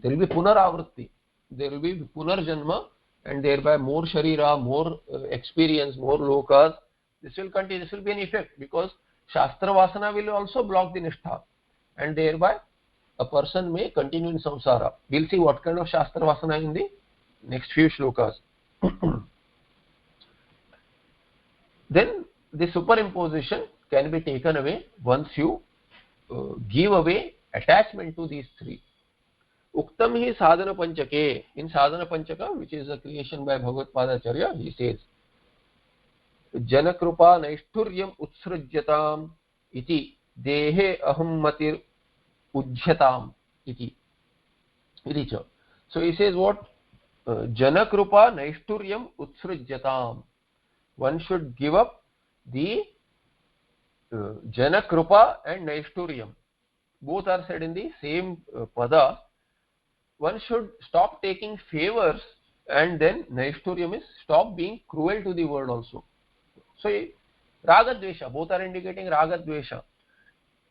There will be punaravritti. There will be punarjanma, and thereby more sharira, more experience, more lokas. This will continue. This will be an effect, because shastra vasana will also block the nishtha, and thereby a person may continue in samsara. We'll see what kind of shastra vasana in the next few shlokas. Then the superimposition can be taken away once you give away attachment to these three. Uktam hi sadhana panchake. In sadhana panchaka, which is a creation by Bhagavad Padacharya, he says, Janakrupa naishturyam utsrujyatam iti dehe aham matir ujyatam iti. So he says what? Janakrupa naishturyam utsrujyatam. One should give up the Janakrupa and Naishturyam. Both are said in the same pada. One should stop taking favors, and then Naishturyam is stop being cruel to the world also. So Raga Dvesha, both are indicating Raga Dvesha.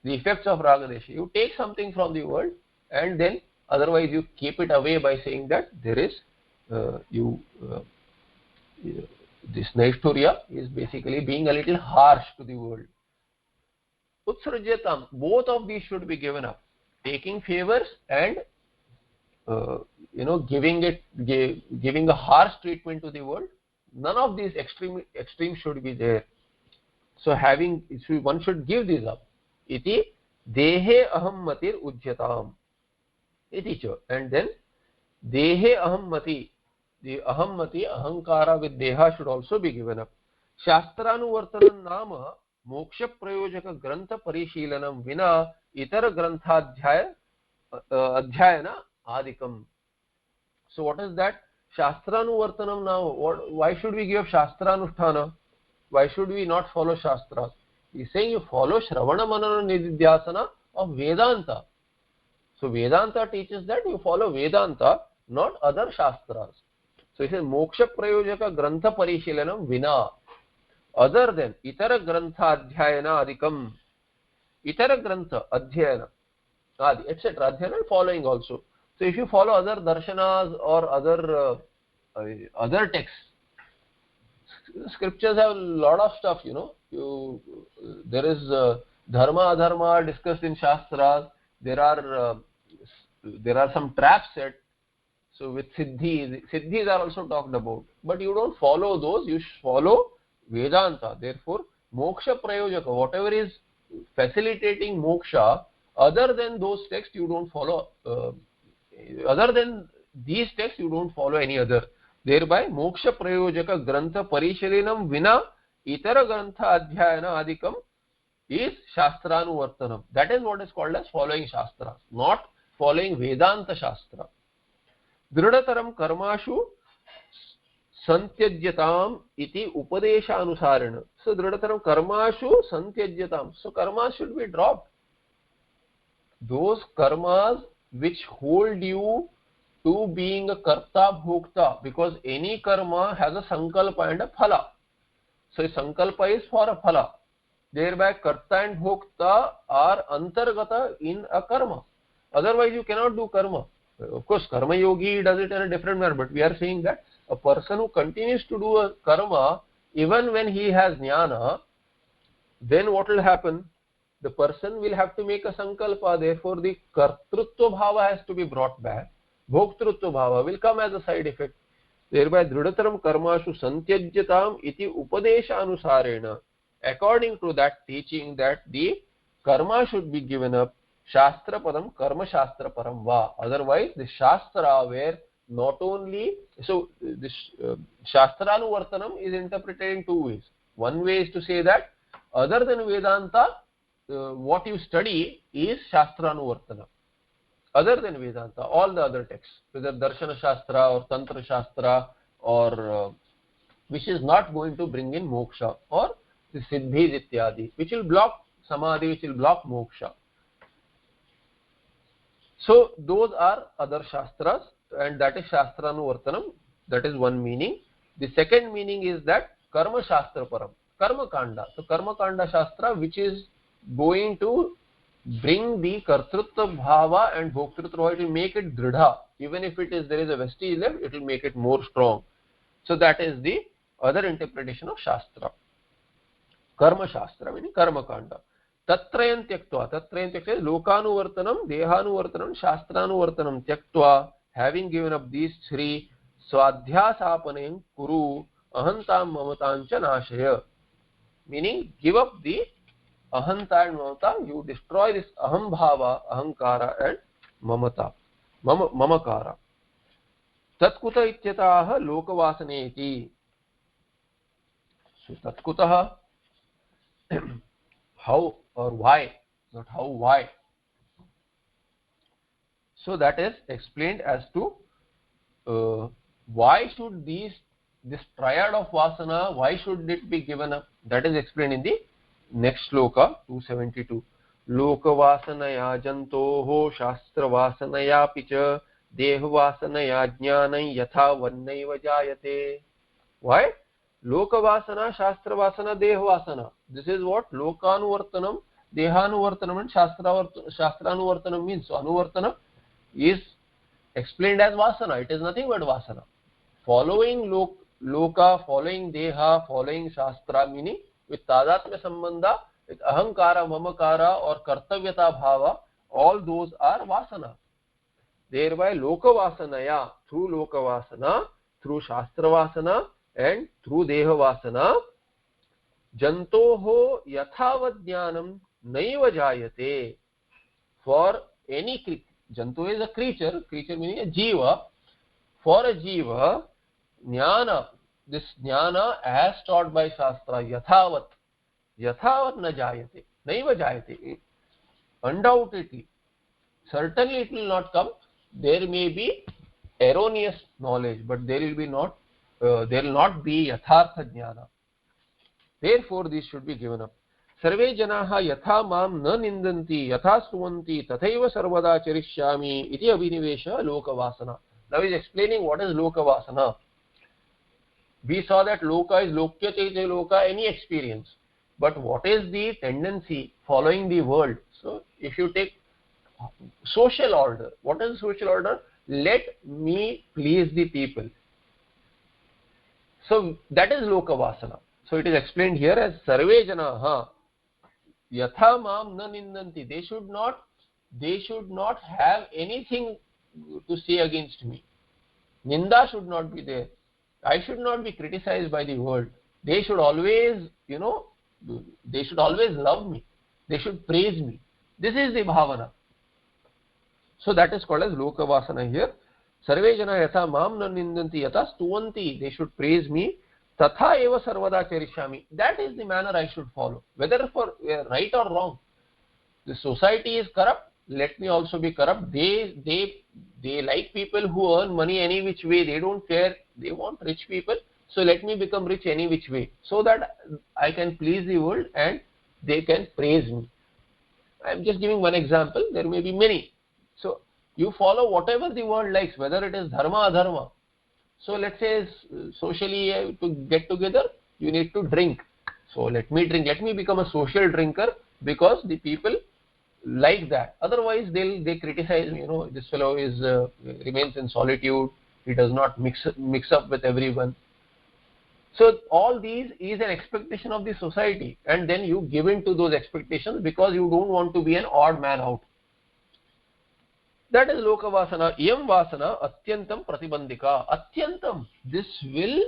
The effects of Raga Dvesha. You take something from the world, and then otherwise you keep it away by saying that there is This Naishthurya is basically being a little harsh to the world. Utsrajyatam, both of these should be given up. Taking favors and giving a harsh treatment to the world. None of these extremes should be there. So one should give these up. Iti dehe aham matir ujyatam. Iti cha. And then dehe aham mati. The aham mati, ahankara with deha should also be given up. Shastranuvartanam nama moksha prayojaka grantha parishilanam vina itara grantha adhyayana adikam. So what is that? Shastranuvartanam now. Why should we give Shastranusthana? Why should we not follow Shastras? He is saying you follow Shravana Manana Nididhyasana of Vedanta. So Vedanta teaches that you follow Vedanta, not other Shastras. So he says Moksha Prayojaka Grantha Parishilanam Vina. Other than Itara Grantha Adhyayana Adikam. Itara Grantha Adhyayana Adi, etc. Adhyayana following also. So if you follow other darshanas or other texts, scriptures have a lot of stuff, there is dharma adharma discussed in shastras. There are some traps set. So with siddhis are also talked about, but you don't follow those, you follow Vedanta. Therefore moksha prayojaka, whatever is facilitating moksha, other than those texts you don't follow, other than these texts you don't follow any other. Thereby moksha prayojaka grantha parishalinam vina itara grantha adhyayana adikam is shastranuvartanam. That is what is called as following shastras, not following Vedanta shastra. Dridataram karmashu santyajyatam iti upadesha anusarena. So dridataram karmashu santyajyatam. So karmas should be dropped. Those karmas which hold you to being a karta bhokta, because any karma has a sankalpa and a phala. So a sankalpa is for a phala. Thereby karta and bhokta are antargata in a karma. Otherwise you cannot do karma. Of course karma yogi does it in a different manner, but we are saying that a person who continues to do a karma even when he has jnana, then what will happen? The person will have to make a sankalpa. Therefore the kartrutva bhava has to be brought back. Bhoktrutva bhava will come as a side effect. Thereby dridataram karmashu santyajyatam iti upadesha anusarena. According to that teaching that the karma should be given up, shastra padam karma shastra param va. Otherwise the shastra where not only, so this shastranuvartanam is interpreted in two ways. One way is to say that other than Vedanta, what you study is shastranuvartana. Other than Vedanta, all the other texts, whether Darshana Shastra or Tantra Shastra or which is not going to bring in moksha, or the siddhis ityadi, which will block samadhi, which will block moksha. So those are other shastras, and that is shastranuvartanam. That is one meaning. The second meaning is that karma shastra param, karma kanda. So karma kanda shastra, which is going to bring the kartrutva bhava and bhoktrutva bhava, it will make it dridha. Even if there is a vestige left, it will make it more strong. So that is the other interpretation of shastra. Karma shastra meaning karma kanda. Tatrayam tyaktva. Tatrayam tyaktva is lokanuvartanam, dehanuvartanam, shastranuvartanam tyaktva. Having given up these three, swadhyasapanayam kuru ahantam mamatam cha nashaya. Meaning give up the ahanta and mamata, you destroy this aham bhava, ahankara and mamata, mamakara. Tatkuta ityataha lokavasaneti. So tatkutaha, how or why, not how, why. So that is explained as to why should this triad of vasana, why should it be given up? That is explained in the next sloka 272. Lokavasanaya jantoho shastra vasanaya picha deha vasanaya jnanam yatha vannaiva jayate. Why? Lokavasana, shastra vasana, deha vasana. This is what lokanuvartanam, dehanuvartanam and shastranuvartanam means. So anuvartanam is explained as vasana. It is nothing but vasana. Following loka, following deha, following shastra, meaning with tadatmya sambandha, with ahankara, mamakara or kartavyata bhava, all those are vasana. Thereby loka vasanaya, through loka vasana, through shastra vasana and through deha vasana, jantoho yathavat jnanam naiva jayate. For any creature, jantu is a creature, creature meaning a jiva. For a jiva, jnana, this jnana as taught by shastra, yathavat na jayate, naiva jayate, undoubtedly, certainly it will not come. There may be erroneous knowledge, but there will not be yathartha jnana. Therefore this should be given up. Sarve janaha yatha mam na nindanti yatha stuvanti tathaiva sarvada charishyami iti abhinivesha loka vasana. Now he is explaining what is loka vasana. We saw that loka is lokya chaitya loka, any experience. But what is the tendency following the world? So if you take social order, what is social order? Let me please the people. So that is loka vasana. So it is explained here as sarve janaha yatha mam na nindanti. They should not have anything to say against me. Ninda should not be there. I should not be criticized by the world. They should always, they should always love me. They should praise me. This is the bhavana. So that is called as loka vasana here. Sarve jana yatha mam na nindanti yatha stuvanti. They should praise me. Tatha eva sarvada charishyami. That is the manner I should follow. Whether for right or wrong. The society is corrupt. Let me also be corrupt. They like people who earn money any which way. They don't care. They want rich people. So let me become rich any which way, so that I can please the world and they can praise me. I am just giving one example. There may be many. So you follow whatever the world likes, whether it is dharma or adharma. So let's say socially to get together, you need to drink. So let me drink. Let me become a social drinker because the people like that. Otherwise they criticize me. This fellow remains in solitude. He does not mix up with everyone. So all these is an expectation of the society, and then you give in to those expectations because you don't want to be an odd man out. That is loka vasana. Iyam vasana atyantam pratibandhika. Atyantam. This will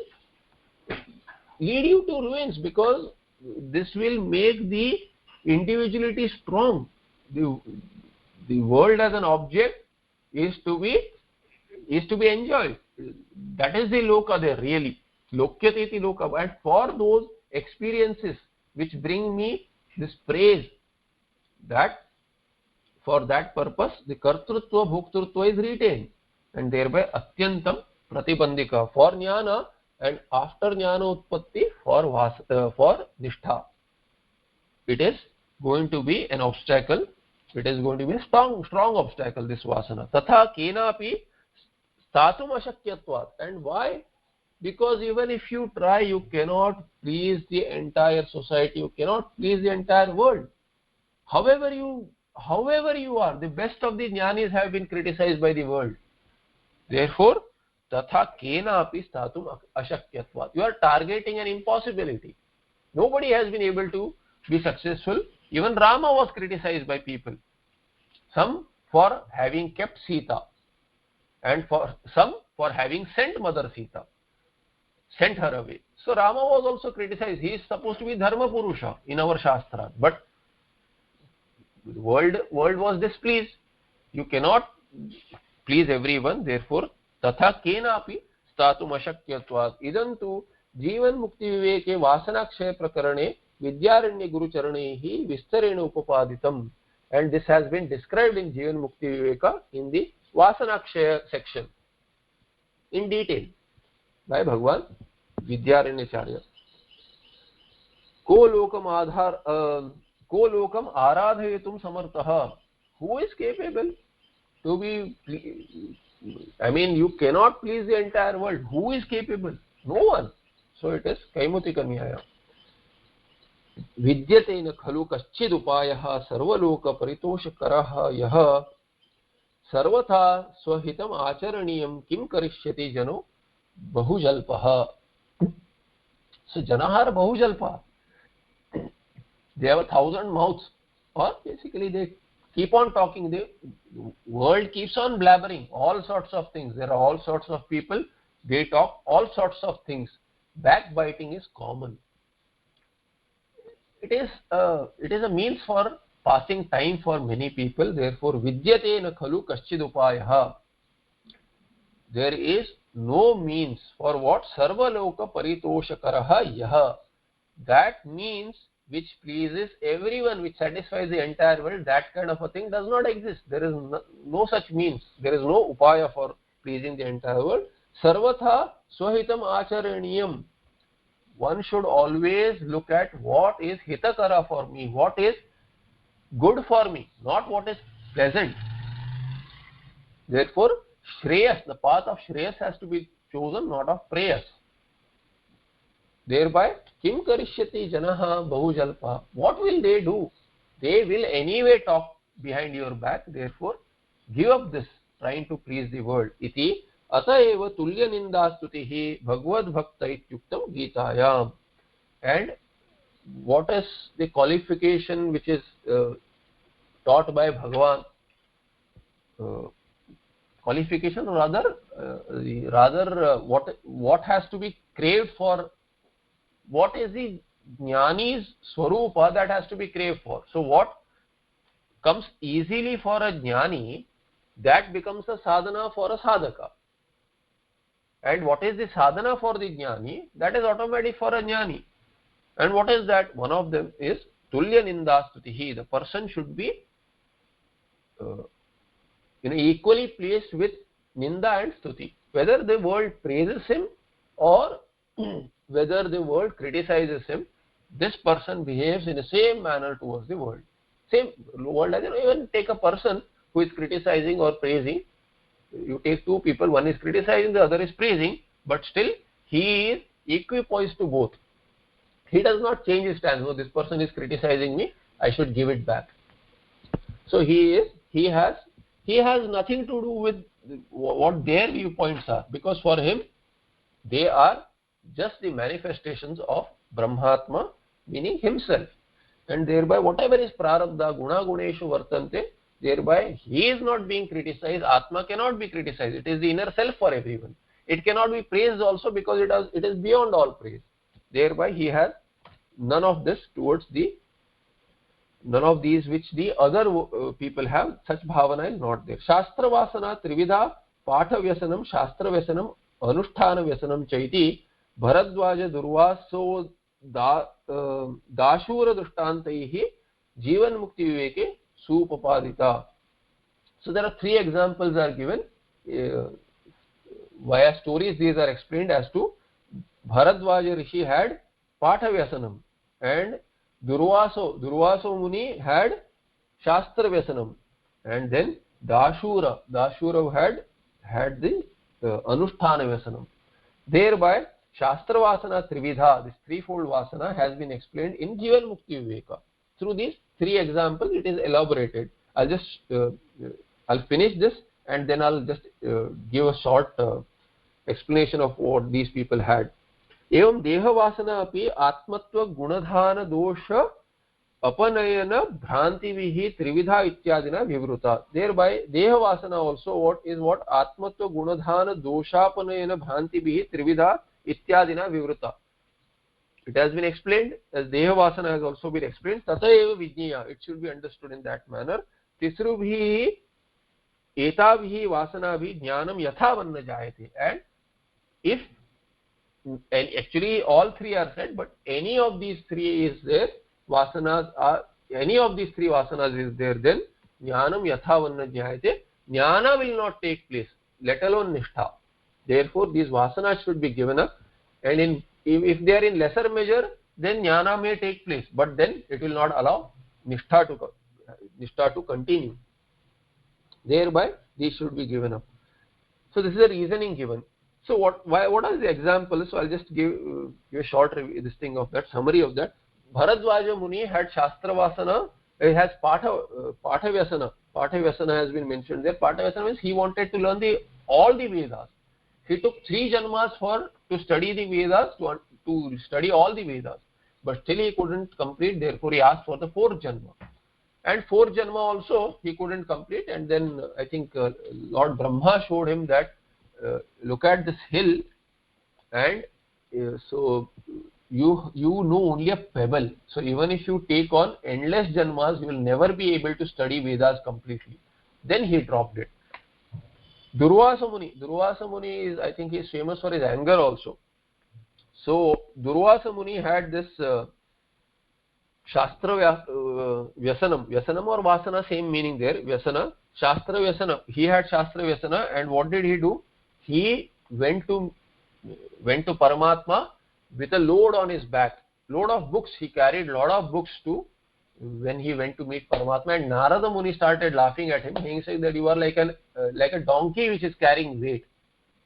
lead you to ruins because this will make the individuality strong. The world as an object is to be enjoyed. That is the loka there really. Lokyateti loka. And for those experiences which bring me this praise, that for that purpose the kartrutva bhoktrutva is retained, and thereby atyantam pratibandhika for jnana, and after jnana utpatti for nishtha. It is going to be an obstacle. It is going to be a strong obstacle, this vasana. Tatha kenapi statum ashakyatvat. And why? Because even if you try, you cannot please the entire society, you cannot please the entire world. However you are, the best of the jnanis have been criticized by the world. Therefore, tatha kenapi statum ashakyatvat. You are targeting an impossibility. Nobody has been able to be successful. Even Rama was criticized by people. Some for having kept Sita, and for some for having sent Mother Sita, sent her away. So Rama was also criticized. He is supposed to be Dharma Purusha in our Shastra, but the world was displeased. You cannot please everyone. Therefore, tatha kenapi statum ashakyatvat. Idantu Jivan Mukti Viveke Vasanakshaya Prakarane Vidyaranya Guru Charanehi Vistarena Upapaditam. And this has been described in Jivan Mukti Viveka in the Vasanakshaya section in detail by Bhagwan Vidyaranyacharya. Ko lokam aradhayatum samartah. Who is capable to be, you cannot please the entire world. Who is capable? No one. So it is Kaimutika Nyaya. Vidyatena khalu kaschid upayaha sarvaloka paritoshakaraha yaha sarvatha swahitam acharaniyam kim karishyati jano bahujalpaha. So Janahar Bahujalpa, they have 1,000 mouths, or basically they keep on talking. The world keeps on blabbering all sorts of things. There are all sorts of people, they talk all sorts of things. Backbiting is common. It is a means for passing time for many people. Therefore vidyate na khalu kaschid upayah, there is no means for what sarvaloka paritoshakarah yah, that means which pleases everyone, which satisfies the entire world. That kind of a thing does not exist. There is no such means. There is no upaya for pleasing the entire world. Sarvatha swahitam acharaniyam, one should always look at what is hitakara for me, what is good for me, not what is pleasant. Therefore Shreyas, the path of Shreyas has to be chosen, not of Preyas. Thereby, Kim karishyati janaha bahujalpa, what will they do? They will anyway talk behind your back. Therefore, give up this trying to please the world. Iti ataeva tulya ninda stutihi bhagavad bhakta ityuktam gitayam. And what is the qualification which is taught by Bhagavan? Qualification, what has to be craved for, what is the jnani's swarupa that has to be craved for. So what comes easily for a jnani, that becomes a sadhana for a sadhaka, and what is the sadhana for the jnani, that is automatic for a jnani. And what is that? One of them is tulya ninda stutihi, the person should be equally placed with ninda and stuti, whether the world praises him or whether the world criticizes him. This person behaves in the same manner towards the world. Same world, as even take a person who is criticizing or praising. You take two people, one is criticizing, the other is praising, but still he is equipoised to both. He does not change his stance. No, this person is criticizing me, I should give it back. So he has nothing to do with what their viewpoints are, because for him they are just the manifestations of Brahmatma, meaning himself, and thereby whatever is prarabdha guna guneshu vartante, thereby he is not being criticized. Atma cannot be criticized. It is the inner self for everyone. It cannot be praised also, because it is beyond all praise. Thereby he has none of this towards none of these which the other people have. Such bhavana is not there. Shastra vasana trividha patha vyasanam shastra vyasanam anusthana vyasanam chaiti bharadwaja durvaso dashura drishtantaihi jivan mukti viveke supapadita. So there are three examples are given via stories. These are explained as to Bharadwaja rishi had patha vyasanam, and Durvaso Muni had Shastra Vyasanam, and then Dashura had the Anusthana Vyasanam. Thereby Shastra Vasana Trividha, this threefold Vasana, has been explained in Jivan Mukti Viveka. Through these three examples it is elaborated. I'll finish this and then I'll just give a short explanation of what these people had. एवं देहवासना अपि आत्मत्व गुणधान दोष अपनयन भ्रांतिभिः त्रिविधा इत्यादिना विवृता. Thereby देहवासना also what आत्मत्व गुणधान दोषापनयन भ्रांतिभिः त्रिविधा इत्यादिना विवृता. It has been explained as देहवासना has also been explained. तत एव विज्ञेया, it should be understood in that manner. तिसृभिः एताभिः वासनाभिः ज्ञानं यथा वन्न जायते. And if, and actually all three are said, but any of these three is there, any of these three vasanas is there, then jnanam yatha vanna jnayate, jnana will not take place, let alone nishtha. Therefore these vasanas should be given up, and if they are in lesser measure, then jnana may take place, but then it will not allow nishtha to continue. Thereby these should be given up. So this is the reasoning given. So what are the examples? So I'll just give a short summary of that. Bharadwaja Muni had Shastra Vasana, he has Patha Vyasana. Patha Vyasana has been mentioned there. Patha Vyasana means he wanted to learn all the Vedas. He took 3 janmas to study the Vedas, to study all the Vedas, but still he couldn't complete. Therefore he asked for the fourth Janma, and fourth Janma also he couldn't complete. And then I think Lord Brahma showed him that look at this hill, and so you know only a pebble. So even if you take on endless Janmas, you will never be able to study Vedas completely. Then he dropped it. Durvasa Muni is, I think, he is famous for his anger also. So Durvasa Muni had this Shastra Vyasanam or Vasana, same meaning there. Vyasana, Shastra Vyasana. He had Shastra Vyasana, and what did he do? He went to Paramatma with a load on his back, load of books. He carried lot of books to when he went to meet Paramatma, and Narada Muni started laughing at him. He said that you are like a donkey which is carrying weight.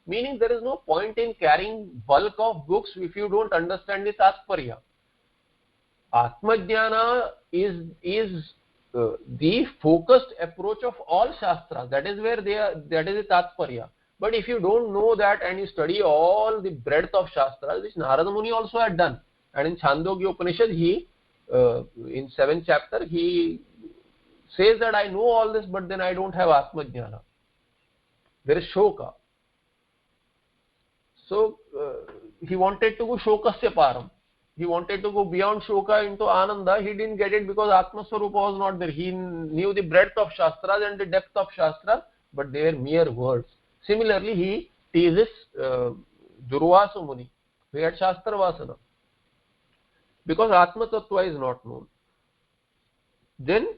Meaning there is no point in carrying bulk of books if you don't understand the Tatparya. Atmajnana is the focused approach of all Shastras. That is where that is the Tatparya. But if you don't know that and you study all the breadth of Shastras, which Narada Muni also had done, and in Chandogya Upanishad, he in 7th chapter, he says that I know all this, but then I don't have Atmajnana. There is Shoka. So he wanted to go Shokasya Param. He wanted to go beyond Shoka into Ananda. He didn't get it because Atma Swarupa was not there. He knew the breadth of Shastras and the depth of Shastras, but they were mere words. Similarly, he teases Durvasa Muni, who had Shastra Vasana, because Atma Tattva is not known. Then,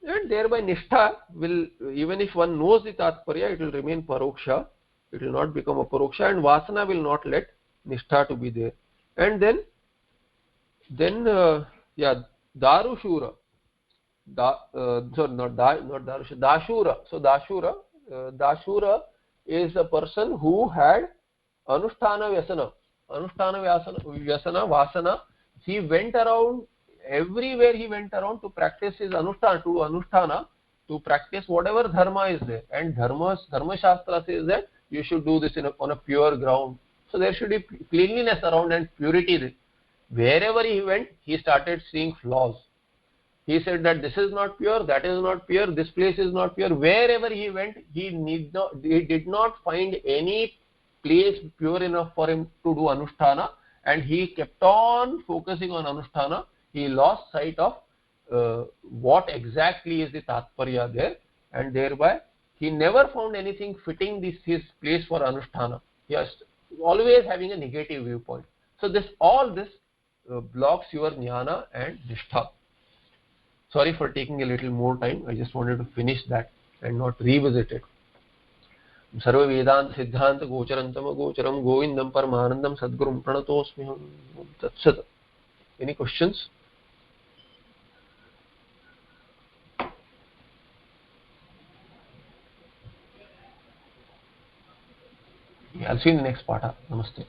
and thereby Nishtha will, even if one knows the Tatparya, it will remain Paroksha. It will not become a Paroksha, and Vasana will not let Nishtha to be there. And then Darushura. Dashura. So Dashura is a person who had Anusthana Vyasana. Vasana. He went around, everywhere he went around to practice his Anusthana, to practice whatever dharma is there. And Dharma Shastra says that you should do this on a pure ground. So there should be cleanliness around and purity there. Wherever he went, he started seeing flaws. He said that this is not pure, that is not pure, this place is not pure. Wherever he went, he did not find any place pure enough for him to do Anusthana, and he kept on focusing on Anusthana. He lost sight of what exactly is the Tatparya there, and thereby he never found anything fitting his place for Anusthana. He was always having a negative viewpoint. So all this blocks your Jnana and Nishtha. Sorry for taking a little more time. I just wanted to finish that and not revisit it. Sarva Vedanta Siddhanta Gocharantam Gocharam Govindam Paramanandam Sadgurum Pranatosmiham Tatsat. Any questions? I'll see you in the next part. Namaste.